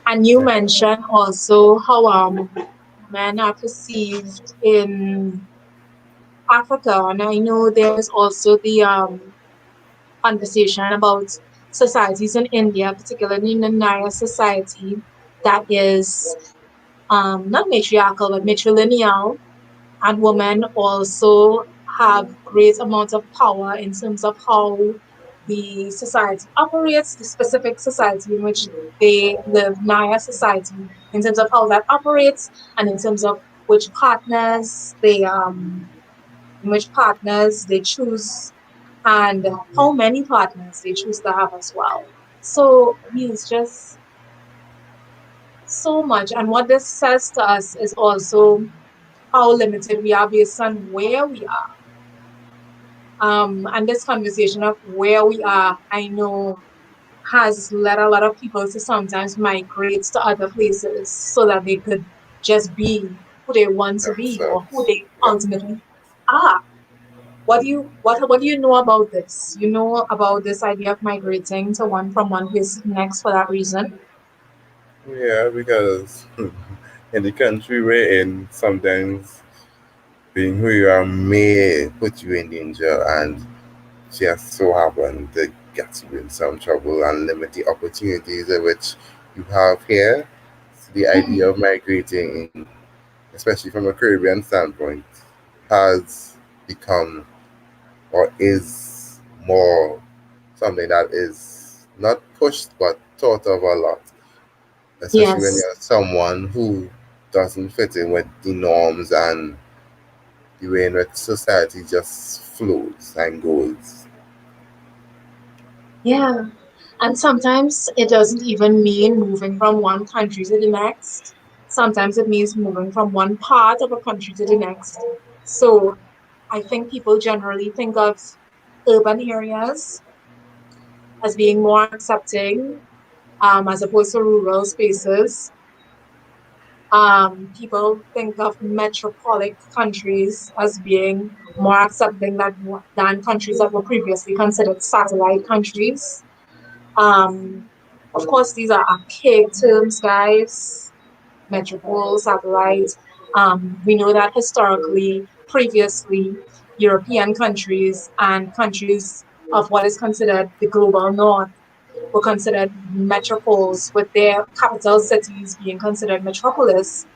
And you mentioned also how men are perceived in Africa, and I know there is also the conversation about societies in India, particularly in the Naya society, that is not matriarchal but matrilineal, and women also have great amounts of power in terms of how the society operates, the specific society in which they live, Naya society, in terms of how that operates, and in terms of which partners they choose, and how many partners they choose to have as well. So it's just so much, and what this says to us is also how limited we are based on where we are. And this conversation of where we are, I know, has led a lot of people to sometimes migrate to other places so that they could just be who they want to be or who themselves. they Yeah. ultimately are. What do you know about this? You know about this idea of migrating to one place to the next for that reason? Yeah, because in the country we're in, sometimes being who you are may put you in danger, and just so happen to get you in some trouble and limit the opportunities in which you have here. So the idea of migrating, especially from a Caribbean standpoint, has become or is more something that is not pushed but thought of a lot, especially when Yes. you're someone who doesn't fit in with the norms and the way in which society just flows and goes. Yeah. And sometimes it doesn't even mean moving from one country to the next. Sometimes it means moving from one part of a country to the next. So I think people generally think of urban areas as being more accepting, as opposed to rural spaces. People think of metropolitan countries as being more accepting than countries that were previously considered satellite countries. Of course, these are archaic terms, guys. Metropole, satellite. We know that historically, previously, European countries and countries of what is considered the global north were considered metropoles, with their capital cities being considered metropolis,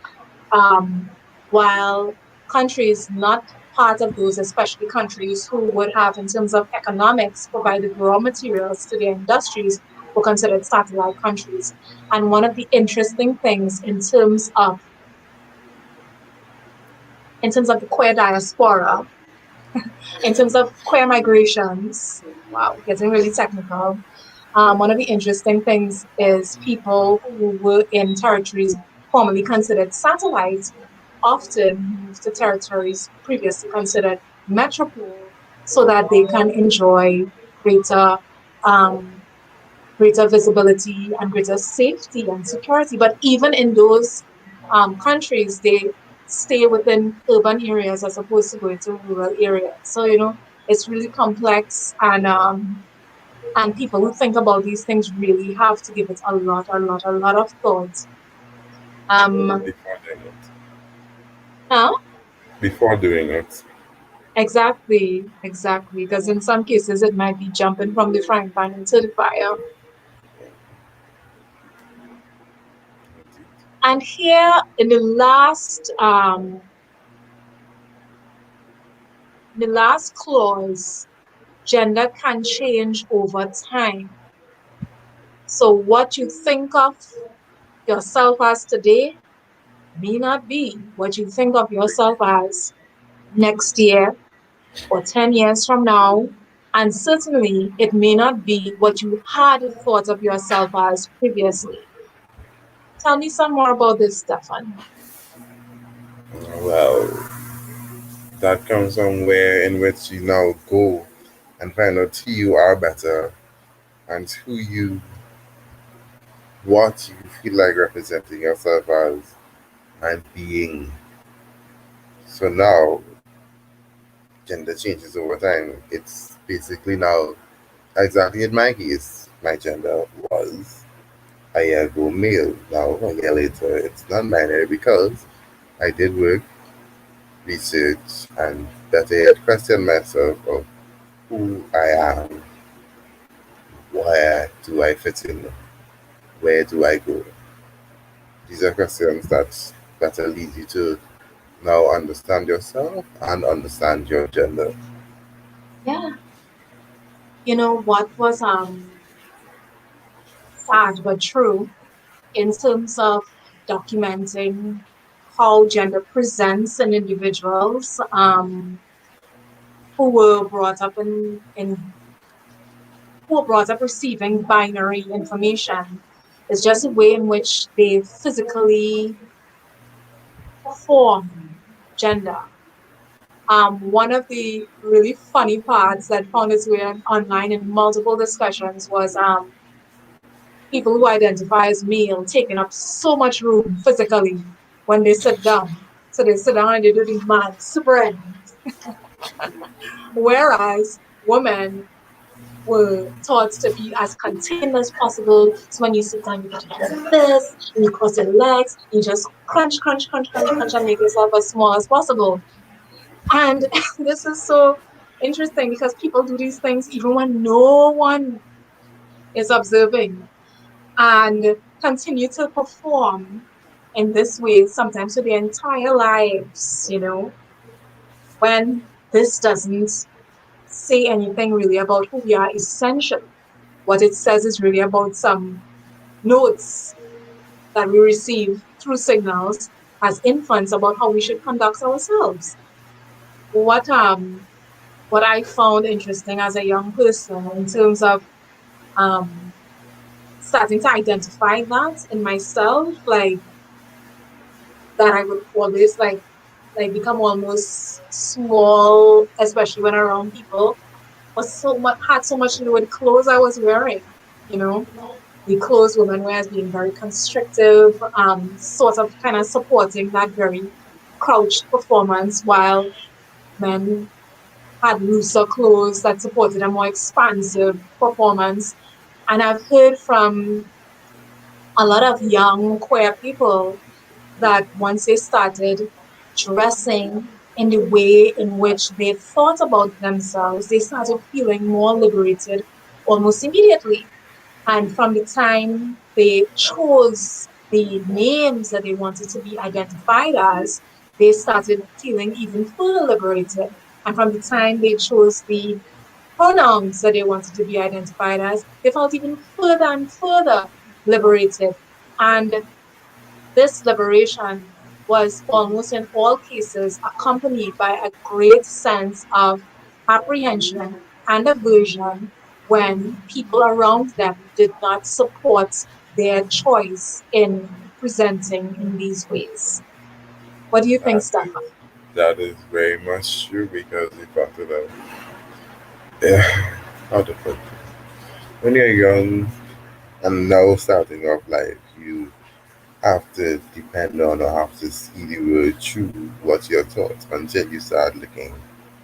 while countries not part of those, especially countries who would have, in terms of economics, provided raw materials to their industries, were considered satellite countries. And one of the interesting things in terms of the queer diaspora, in terms of queer migrations, wow, getting really technical. One of the interesting things is people who were in territories formerly considered satellites often move to territories previously considered metropole so that they can enjoy greater um, greater visibility and greater safety and security. But even in those countries, they stay within urban areas as opposed to going to rural areas. So, it's really complex, and people who think about these things really have to give it a lot of thought. Um, before doing it. huh? Before doing it. Exactly, exactly. Because in some cases, it might be jumping from the frying pan into the fire. And here in the last clause, gender can change over time. So what you think of yourself as today may not be what you think of yourself as next year or 10 years from now. And certainly it may not be what you had thought of yourself as previously. Tell me some more about this, Stefan. Well, that comes somewhere in which you now go and find out who you are better and what you feel like representing yourself as and being. So now, gender changes over time. It's basically now, exactly in my case, my gender was a year ago male. Now, a year later, it's non binary because I did work, research, and better yet, question myself of who I am, where do I fit in, where do I go. These are questions that will lead you to now understand yourself and understand your gender. Yeah. You know what was sad but true in terms of documenting how gender presents in individuals who were brought up who were brought up receiving binary information. It's just a way in which they physically perform gender. One of the really funny parts that found its way online in multiple discussions was people who identify as male taking up so much room physically when they sit down. So they sit down and they do the man spread. Whereas women were taught to be as contained as possible. So when you sit down, you put your hands like this, and you cross your legs, you just crunch, crunch, crunch, crunch, crunch, and make yourself as small as possible. And this is so interesting because people do these things even when no one is observing and continue to perform in this way, sometimes for their entire lives, when this doesn't say anything really about who we are essentially. What it says is really about some notes that we receive through signals as infants about how we should conduct ourselves. What I found interesting as a young person in terms of um, starting to identify that in myself, like that I would always like become almost small, especially when around people, was so much had so much to do with clothes I was wearing, you know. The clothes women wear as being very constrictive, sort of kind of supporting that very crouched performance, while men had looser clothes that supported a more expansive performance. And I've heard from a lot of young queer people that once they started dressing in the way in which they thought about themselves, they started feeling more liberated almost immediately. And from the time they chose the names that they wanted to be identified as, they started feeling even further liberated. And from the time they chose the pronouns that they wanted to be identified as, they felt even further and further liberated. And this liberation was almost in all cases accompanied by a great sense of apprehension and aversion when people around them did not support their choice in presenting in these ways. What do you think, That Stefan? is, that is very much true because the fact that, yeah, how to put it, when you're young and now starting off life, you have to depend on or have to see the world through what you're taught until you start looking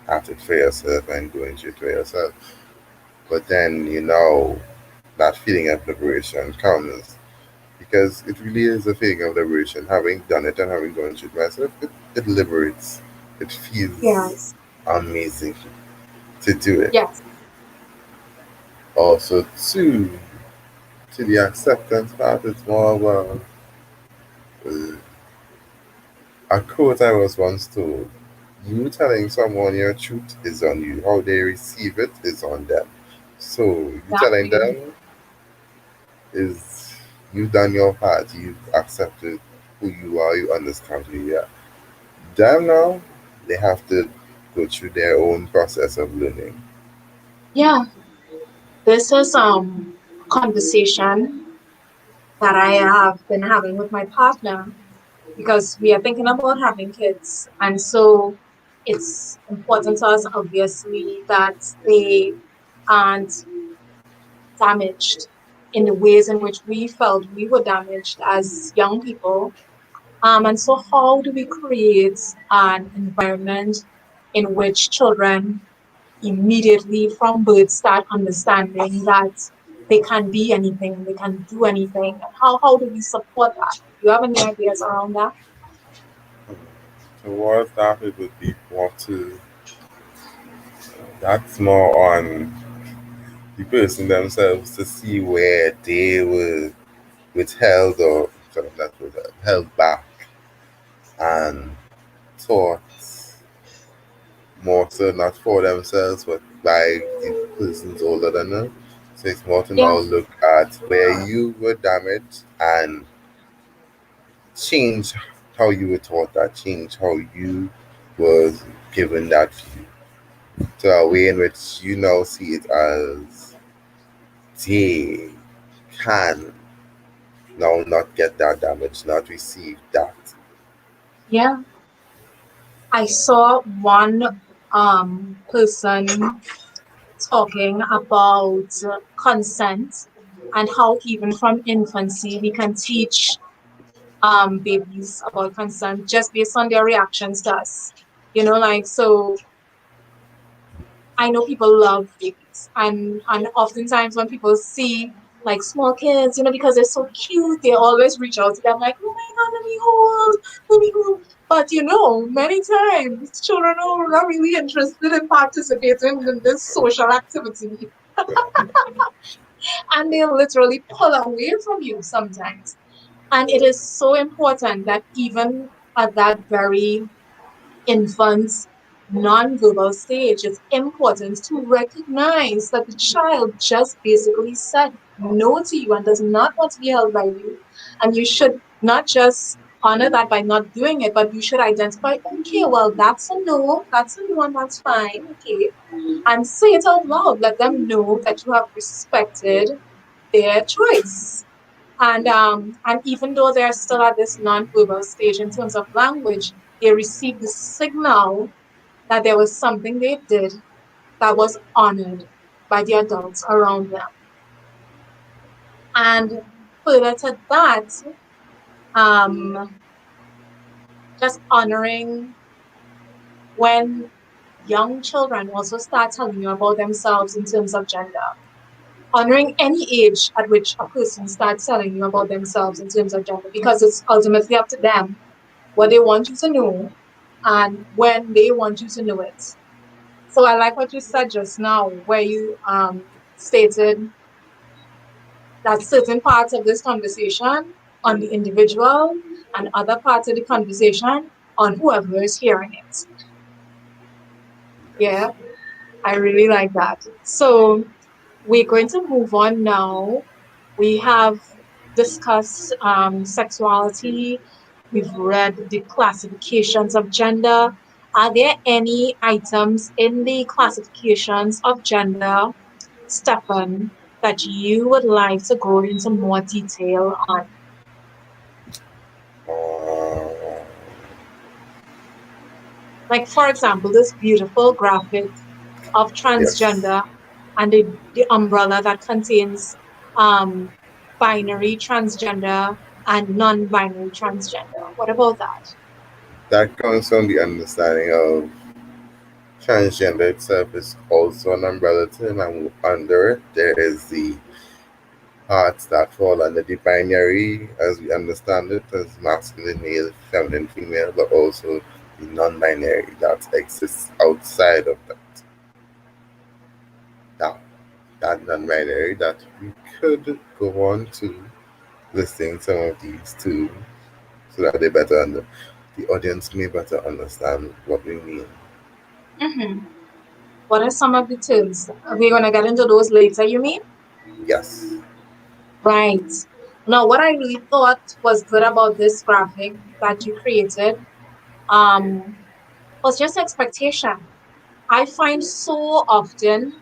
at it for yourself and going through it for yourself. But then, that feeling of liberation comes because it really is a feeling of liberation. Having done it and having gone through it myself, it liberates. It feels Yes, amazing to do it. yes, Also, to the acceptance part, it's more of a quote I was once told. You telling someone your truth is on you. How they receive it is on them. So you telling exactly. them is you've done your part. You've accepted who you are. You understand who you are. Them now, they have to go through their own process of learning. Yeah, this is a conversation that I have been having with my partner because we are thinking about having kids. And so it's important to us, obviously, that they aren't damaged in the ways in which we felt we were damaged as young people. And so, how do we create an environment in which children immediately from birth start understanding that they can be anything, they can do anything? And how do we support that? Do you have any ideas around that? Towards that, it would be more to that's more on the person themselves to see where they were withheld or sort of not withheld, held back and taught more so not for themselves but by the persons older than them. So it's more to Yeah, now look at where you were damaged and change how you were taught that, change how you was given that view to a way in which you now see it as they can now not get that damage, not receive that. yeah. I saw one person talking about consent and how even from infancy we can teach babies about consent just based on their reactions to us. Like so I know people love babies, and oftentimes when people see like small kids, because they're so cute, they always reach out to them like, "Oh my God, let me hold." But many times children are not really interested in participating in this social activity, and they literally pull away from you sometimes. And it is so important that even at that very infant's nonverbal stage, it's important to recognize that the child just basically said no to you and does not want to be held by you. And you should not just honor that by not doing it, but you should identify, okay, well, that's a no, and that's fine, okay. And say it out loud. Let them know that you have respected their choice. And even though they're still at this nonverbal stage in terms of language, they receive the signal that there was something they did that was honored by the adults around them. And further to that, um, just honoring when young children also start telling you about themselves in terms of gender. Honoring any age at which a person starts telling you about themselves in terms of gender, because it's ultimately up to them what they want you to know and when they want you to know it. So I like what you said just now, where you stated that certain parts of this conversation on the individual and other parts of the conversation on whoever is hearing it. Yes. Yeah, I really like that. So we're going to move on now. We have discussed sexuality. We've read the classifications of gender. Are there any items in the classifications of gender, Stefan, that you would like to go into more detail on? Uh, Like, for example, this beautiful graphic of yes. transgender and the umbrella that contains um, binary transgender and non-binary transgender. What about that? That comes from the understanding of transgender itself is also an umbrella term, and under it there is the parts that fall under the binary as we understand it as masculine, male, feminine, female, but also the non-binary that exists outside of that. Now, that non-binary that we could go on to listing some of these too, so that the audience may better understand what we mean. Hmm. What are some of the terms? We're going to get into those later, you mean? Yes. Right. Now, what I really thought was good about this graphic that you created um, was just expectation. I find so often,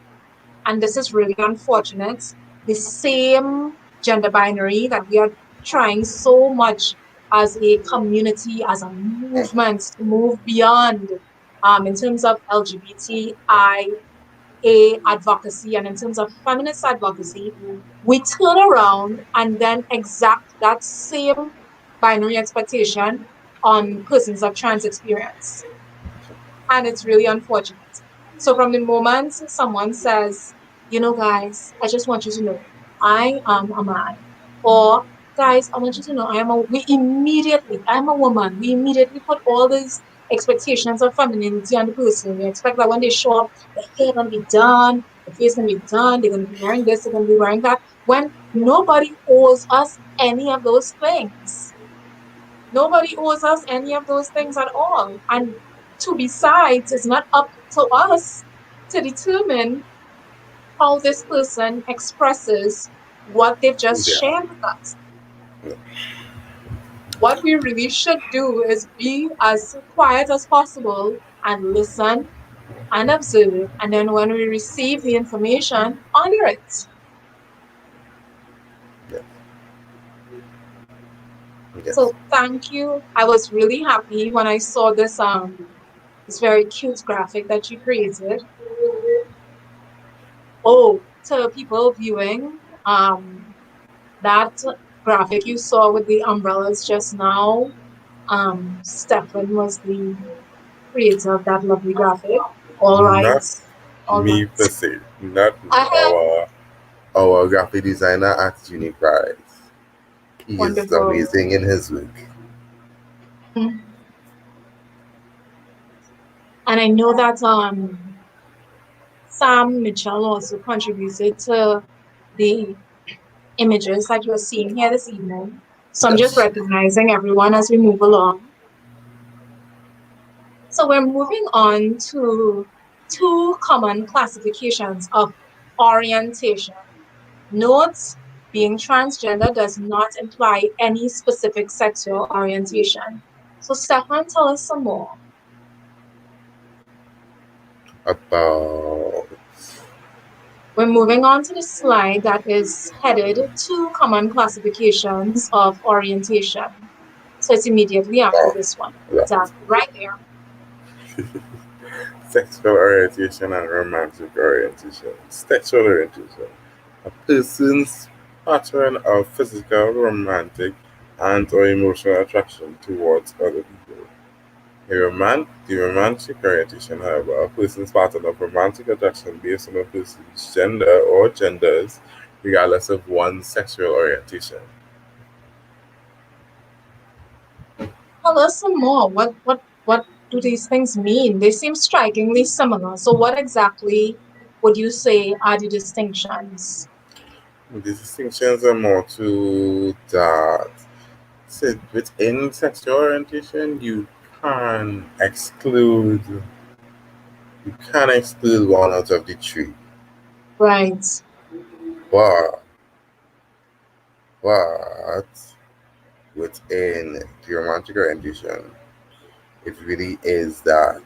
and this is really unfortunate, the same gender binary that we are trying so much as a community, as a movement to move beyond in terms of LGBTIA advocacy and in terms of feminist advocacy, we turn around and then exact that same binary expectation on persons of trans experience. And it's really unfortunate. So from the moment someone says, you know, guys, I just want you to know I am a man, or guys, I want you to know we immediately, I'm a woman, we immediately put all these expectations of femininity on the person. We expect that when they show up, the hair gonna be done, the face gonna be done, they're gonna be wearing this, they're gonna be wearing that, when nobody owes us any of those things. Nobody owes us any of those things at all. And to besides, it's not up to us to determine how this person expresses what they've Who just they are. shared with us. What we really should do is be as quiet as possible and listen and observe. And then when we receive the information, honor it. Yes. Yes. So thank you. I was really happy when I saw this very cute graphic that you created. Oh, to people viewing, that graphic you saw with the umbrellas just now, Stefan was the creator of that lovely graphic. All right, Not all me right. per se, not me. I have Our graphic designer at UNI PRIDE. He is wonderful. amazing in his work. Mhm. And I know that Sam Mitchell also contributed to the images that you're seeing here this evening. So I'm just Yes. recognizing everyone as we move along. So we're moving on to two common classifications of orientation. Note, being transgender does not imply any specific sexual orientation. So Stefan, tell us some more. About We're moving on to the slide that is headed Two Common Classifications of Orientation. So it's immediately after this one. right. Exactly, right there. Sexual orientation and romantic orientation. Sexual orientation. A person's pattern of physical, romantic, and or emotional attraction towards other people. The romantic orientation, however, a person's pattern of romantic attraction based on a person's gender or genders, regardless of one's sexual orientation. Tell us some more. What do these things mean? They seem strikingly similar. So what exactly would you say are the distinctions? The distinctions are more to that. So within sexual orientation, you can exclude you can exclude one out of the three. Right. But but within the romantic orientation, it really is that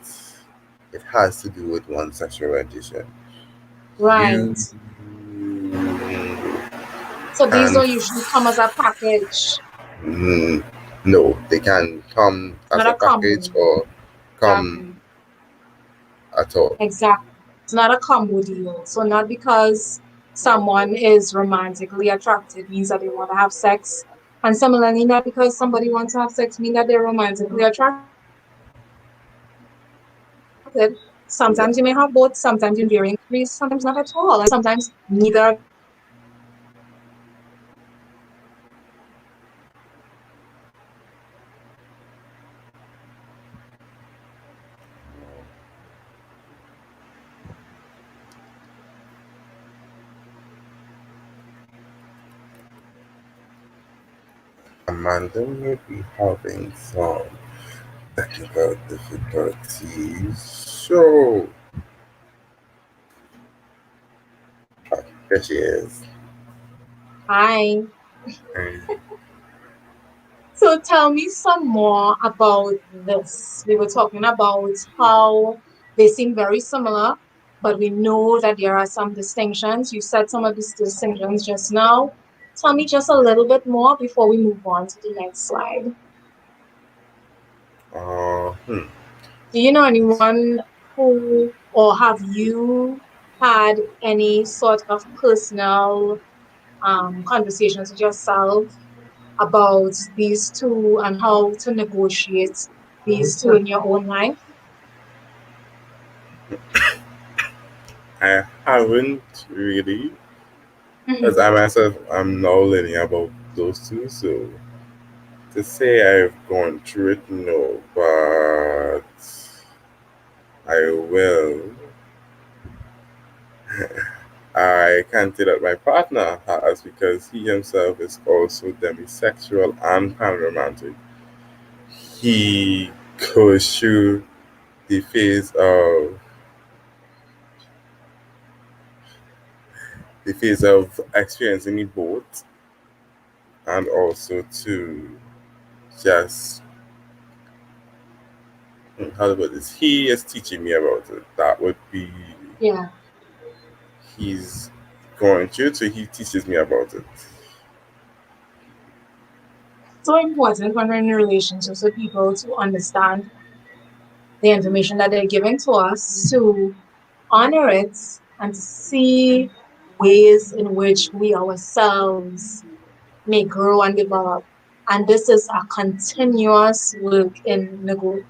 it has to do with one's sexual orientation. Right. You So these can don't usually come as a package. mm, no, they can come It's as not a a package combo. or come Exactly. at all. Exactly. It's not a combo deal. So not because someone is romantically attracted means that they want to have sex. And similarly, not because somebody wants to have sex mean that they're romantically attracted. Sometimes you may have both, sometimes in varying Yeah. degrees, sometimes not at all, and sometimes neither of these things can exist. Amanda may be having some technical difficulties. So, there she is. Hi. And So tell me some more about this. We were talking about how they seem very similar, but we know that there are some distinctions. You said some of these distinctions just now. Tell me just a little bit more before we move on to the next slide. uh, hmm. Do you know anyone who, or have you had any sort of personal conversations with yourself about these two and how to negotiate these two in your own life? I haven't really, Mhm. as I myself, I'm now learning about those two. So, to say I've gone through it, no, but I will. I can't say that my partner has because he himself is also demisexual and panromantic. He goes through the phase of experiencing it both, and also to just how about this? He is teaching me about it. That would be Yeah. he's going through, so he teaches me about it. So important when we're in relationships with people to understand the information that they're giving to us, to honor it, and to see ways in which we ourselves may grow and develop. And this is a continuous work in negotiation.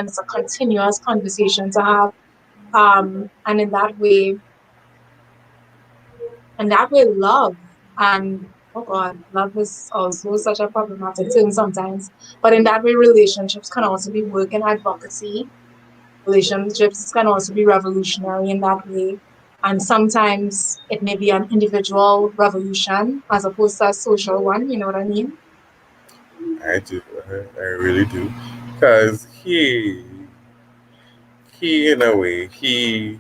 It's a continuous conversation to have. And in that way, love and oh God, love is also such a problematic thing sometimes. But in that way, relationships can also be work in advocacy. Relationships can also be revolutionary in that way. And sometimes it may be an individual revolution as opposed to a social one, you know what I mean? I do, I really do, because he in a way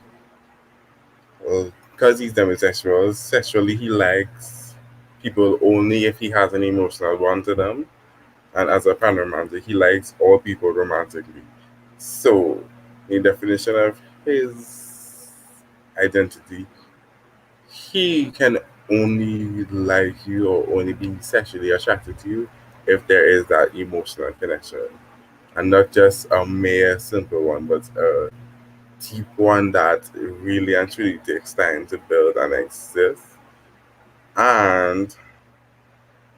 well, because he's demisexual, sexually he likes people only if he has an emotional bond to them. And as a panromantic, he likes all people romantically. So, in definition of his identity, he can only like you or only be sexually attracted to you if there is that emotional connection. And not just a mere simple one, but a deep one that really and truly takes time to build and exist. And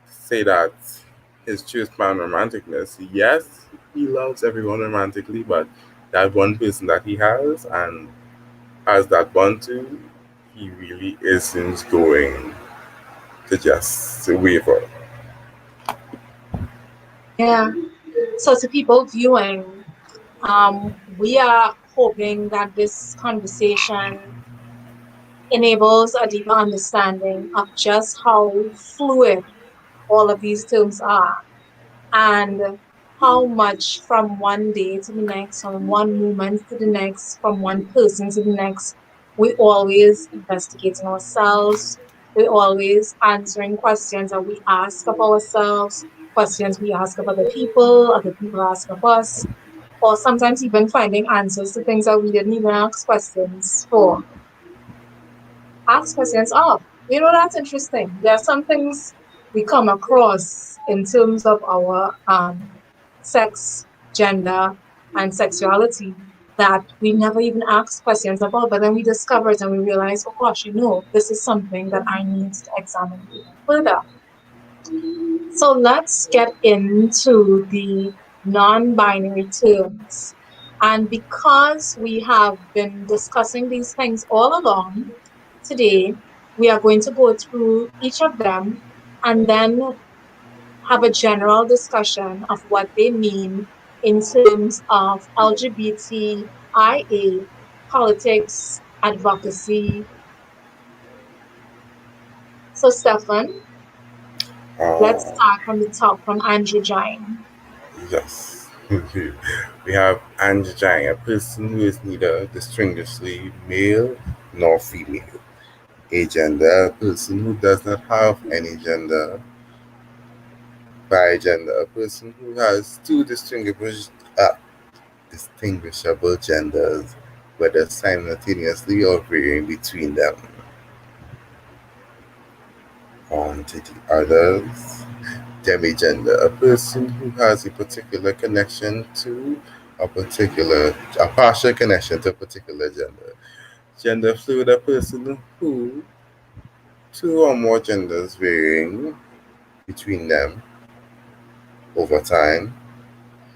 say that his true man romanticness, yes, he loves everyone romantically, but that one person that he has and has that bond to, he really isn't going to just waver. Yeah. So to people viewing, we are hoping that this conversation enables a deeper understanding of just how fluid all of these terms are. And how much from one day to the next, from one moment to the next, from one person to the next, we always investigating ourselves. We always answering questions that we ask of ourselves, questions we ask of other people ask of us, or sometimes even finding answers to things that we didn't even ask questions for. Ask questions of. That's interesting. There are some things we come across in terms of our sex, gender, and sexuality that we never even asked questions about, but then we discover it and we realize, oh gosh, this is something that I need to examine even further. So let's get into the non-binary terms. And because we have been discussing these things all along, today we are going to go through each of them and then have a general discussion of what they mean in terms of LGBTIA, politics, advocacy. So, Stefan, let's Uh, start from the top from Andrew Jine. yes. We have androgyne, a person who is neither distinguishably male nor female. Agender, a person who does not have any gender. Bigender, a person who has two distinguishable genders, whether simultaneously or varying between them. On to the others. Demigender, a person who has a partial connection to a particular gender. Gender fluid, a person who two or more genders varying between them over time.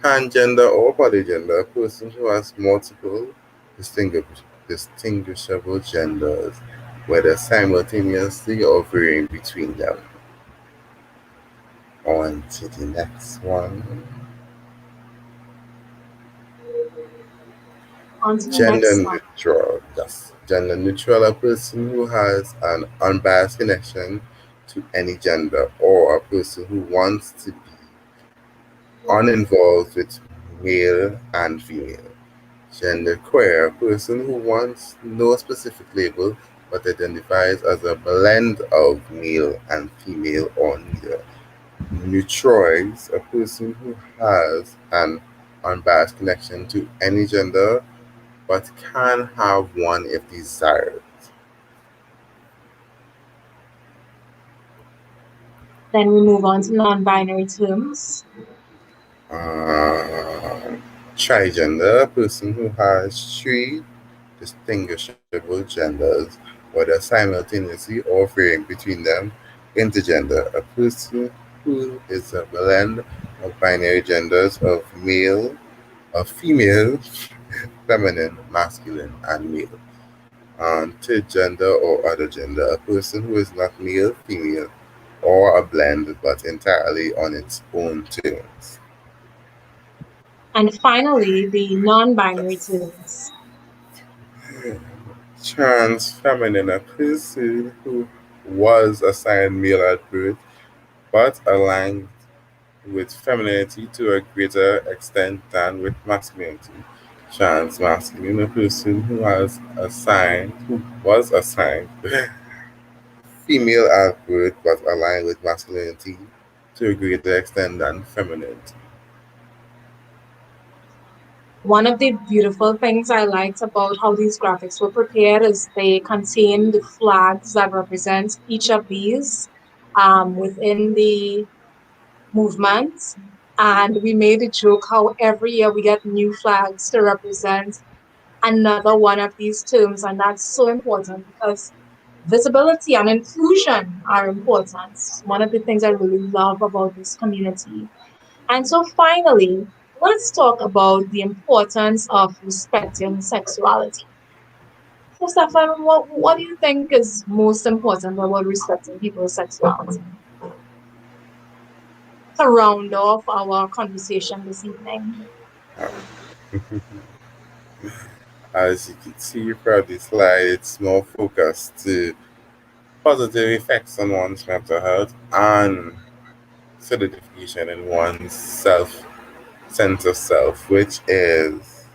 Gender or body gender, a person who has multiple distinguishable genders, whether simultaneously or varying between them. On to the next one. On to the Gender next one. neutral. Yes. Gender neutral, a person who has an unbiased connection to any gender, or a person who wants to be uninvolved with male and female. Gender queer, a person who wants no specific label but identifies as a blend of male and female or neither. Neutroids, a person who has an unbiased connection to any gender but can have one if desired. Then we move on to non-binary terms. Uh, Trigender, a person who has three distinguishable genders, whether simultaneously or varying between them. Intergender, a person who is a blend of binary genders of female, feminine, masculine, and male. Gender or other gender, a person who is not male, female, or a blend but entirely on its own terms. And finally, the non-binary terms. Trans feminine, a person who was assigned male at birth but aligned with femininity to a greater extent than with masculinity. Trans masculine, a person who was assigned female at birth but aligned with masculinity to a greater extent than femininity. One of the beautiful things I liked about how these graphics were prepared is they contain the flags that represent each of these within the movement. And we made a joke how every year we get new flags to represent another one of these terms. And that's so important because visibility and inclusion are important. One of the things I really love about this community. And so finally, let's talk about the importance of respecting sexuality. So, Stefan, what do you think is most important about respecting people's sexuality? To round off our conversation this evening. As you can see from the slide, it's more focused to positive effects on one's mental health and solidification in one's self sense of self, which is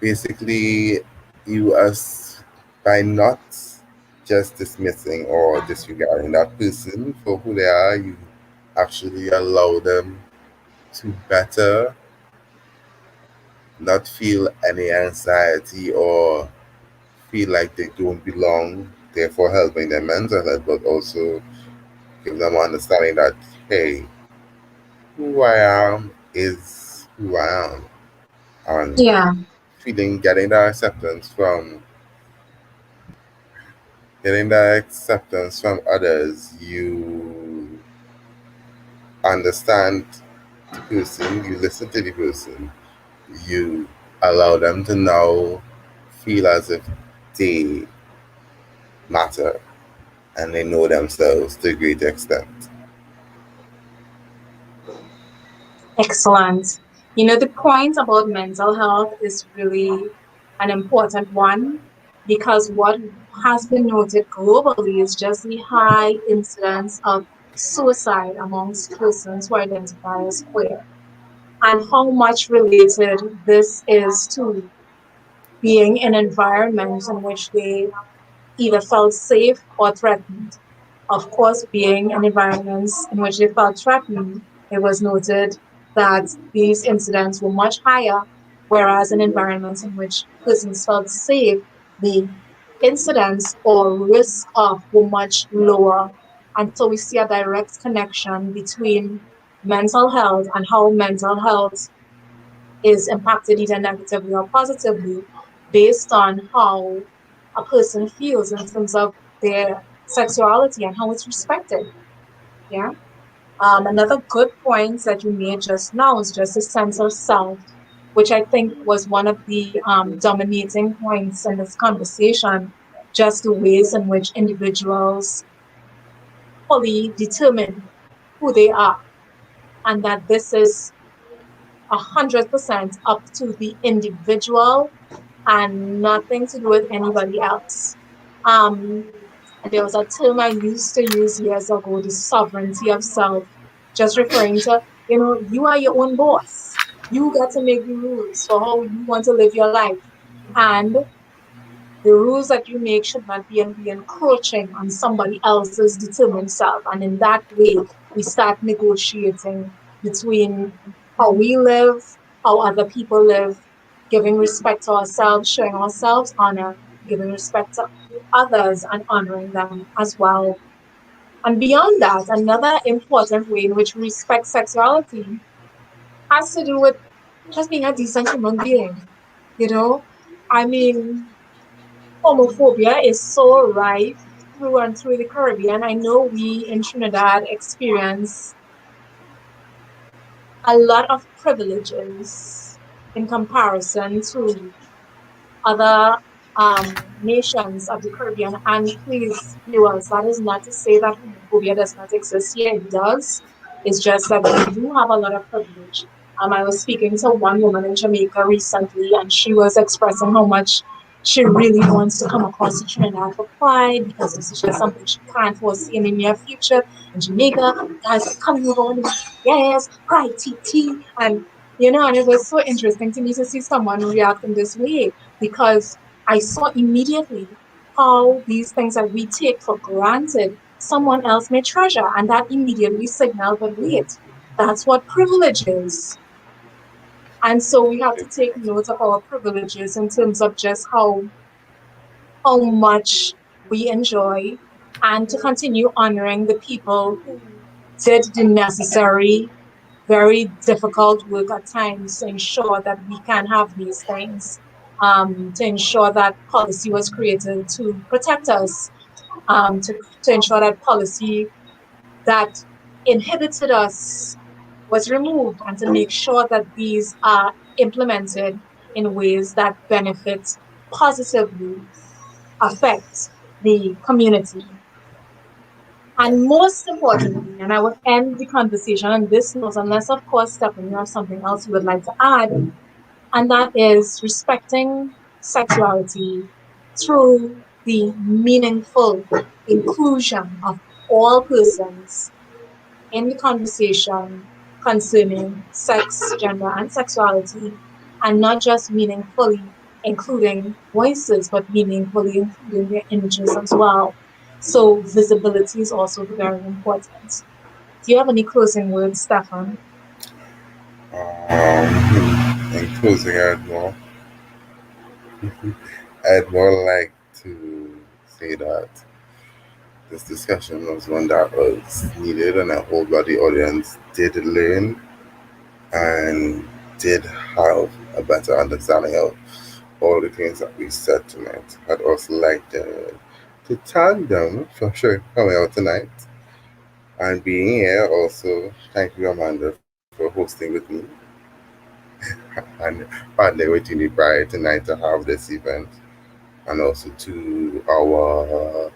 basically you as by not just dismissing or disregarding that person for who they are, you actually allow them to better not feel any anxiety or feel like they don't belong, therefore helping their mental health, but also give them understanding that, hey, who I am is who I am. And Yeah, getting that acceptance from others, you understand the person, you listen to the person, you allow them to now feel as if they matter and they know themselves to a great extent. excellent. You know, the point about mental health is really an important one because what has been noted globally is just the high incidence of suicide amongst persons who identify as queer, and how much related this is to being in environments in which they either felt safe or threatened. Of course, being in environments in which they felt threatened, it was noted that these incidents were much higher, whereas in environments in which persons felt safe, the incidents or risk of were much lower. And so we see a direct connection between mental health and how mental health is impacted either negatively or positively based on how a person feels in terms of their sexuality and how it's respected. Yeah. Another good point that you made just now is just a sense of self, which I think was one of the dominating points in this conversation, just the ways in which individuals fully determine who they are, and that this is 100% up to the individual and nothing to do with anybody else. Um, there was a term I used to use years ago, the sovereignty of self, just referring to, you know, you are your own boss. You got to make the rules for how you want to live your life. And the rules that you make should not be encroaching on somebody else's determined self. And in that way, we start negotiating between how we live, how other people live, giving respect to ourselves, showing ourselves honor, giving respect to others and honoring them as well. And beyond that, another important way in which we respect sexuality has to do with just being a decent human being. You know, I mean, homophobia is so rife through and through the Caribbean. I know we in Trinidad experience a lot of privileges in comparison to other nations of the Caribbean. And please, viewers, that is not to say that homophobia does not exist here. It does. It's just that we do have a lot of privilege. I was speaking to one woman in Jamaica recently, and she was expressing how much she really wants to come across to Trinidad for Pride because this is just something she can't foresee in the near future. In Jamaica, guys coming over and yes, Pride TT, and you know, and it was so interesting to me to see someone react in this way because I saw immediately how these things that we take for granted, someone else may treasure, and that immediately signaled that wait, that's what privilege is. And so we have to take note of our privileges in terms of just how much we enjoy and to continue honoring the people who did the necessary, very difficult work at times to ensure that we can have these things, to ensure that policy was created to protect us, to ensure that policy that inhibited us was removed, and to make sure that these are implemented in ways that benefit positively affect the community. And most importantly, and I will end the conversation on this note, unless, of course, Stephanie, you have something else you would like to add, and that is respecting sexuality through the meaningful inclusion of all persons in the conversation concerning sex, gender, and sexuality, and not just meaningfully including voices, but meaningfully including their images as well. So visibility is also very important. Do you have any closing words, Stefan? In closing, I'd more like to say that this discussion was one that was needed, and I hope that the audience did learn and did have a better understanding of all the things that we said tonight. I'd also like to thank them for sure coming out tonight and being here. Also, thank you, Amanda, for hosting with me and partnering with UNI PRIDE tonight to have this event, and also to our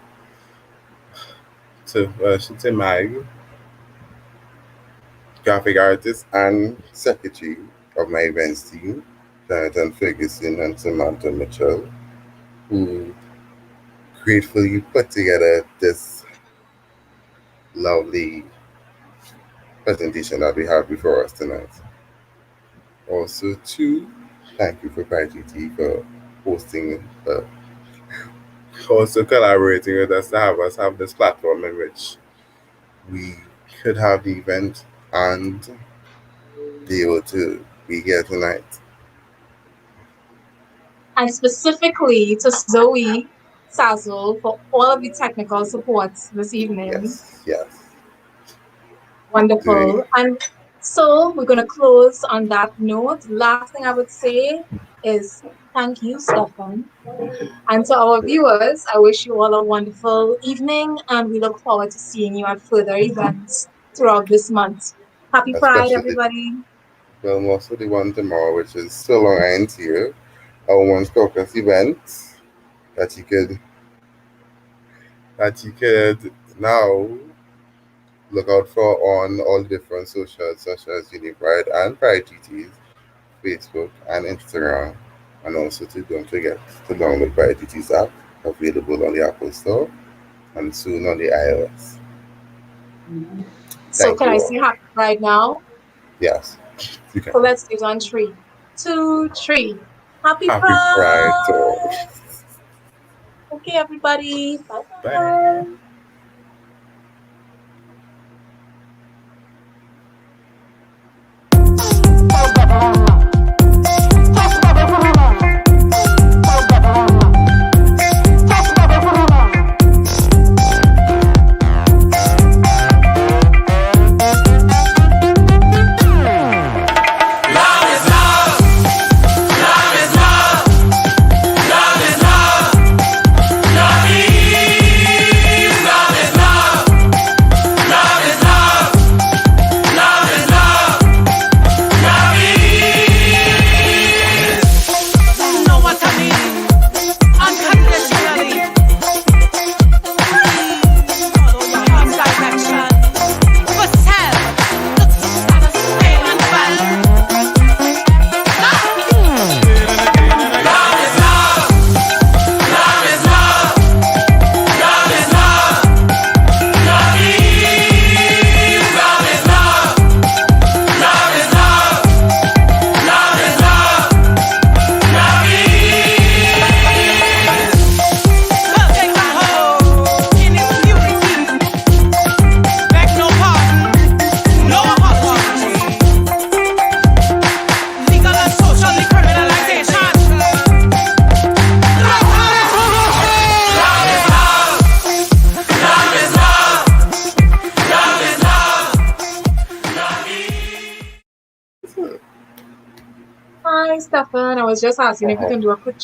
I should say my graphic artist and secretary of my events team, Jonathan Ferguson and Samantha Mitchell, who gratefully put together this lovely presentation that we have before us tonight. Also, thank you for PRIE for hosting, also collaborating with us to have us have this platform in which we could have the event and be able to be here tonight. And specifically to Zoe Sazzle for all of the technical support this evening. Yes. Wonderful. And so we're going to close on that note. Last thing I would say is thank you, Stefan. And to our viewers, I wish you all a wonderful evening, and we look forward to seeing you at further events throughout this month. Happy Pride, everybody. Well, also the one tomorrow, which is So Long I Ain't Here, our Women's Caucus event that you could now look out for on all different socials such as UNI PRIDE and PRIDE TT's Facebook and Instagram. And also don't forget to download PRIDE TT's app, available on the Apple Store and soon on the iOS. So can I say happy Pride now? Yes. So let's do it on 3, 2, 3. Happy Pride! Pride. Okay, everybody. Bye-bye. Hi, Stefan. I was just asking if you can do a quick check.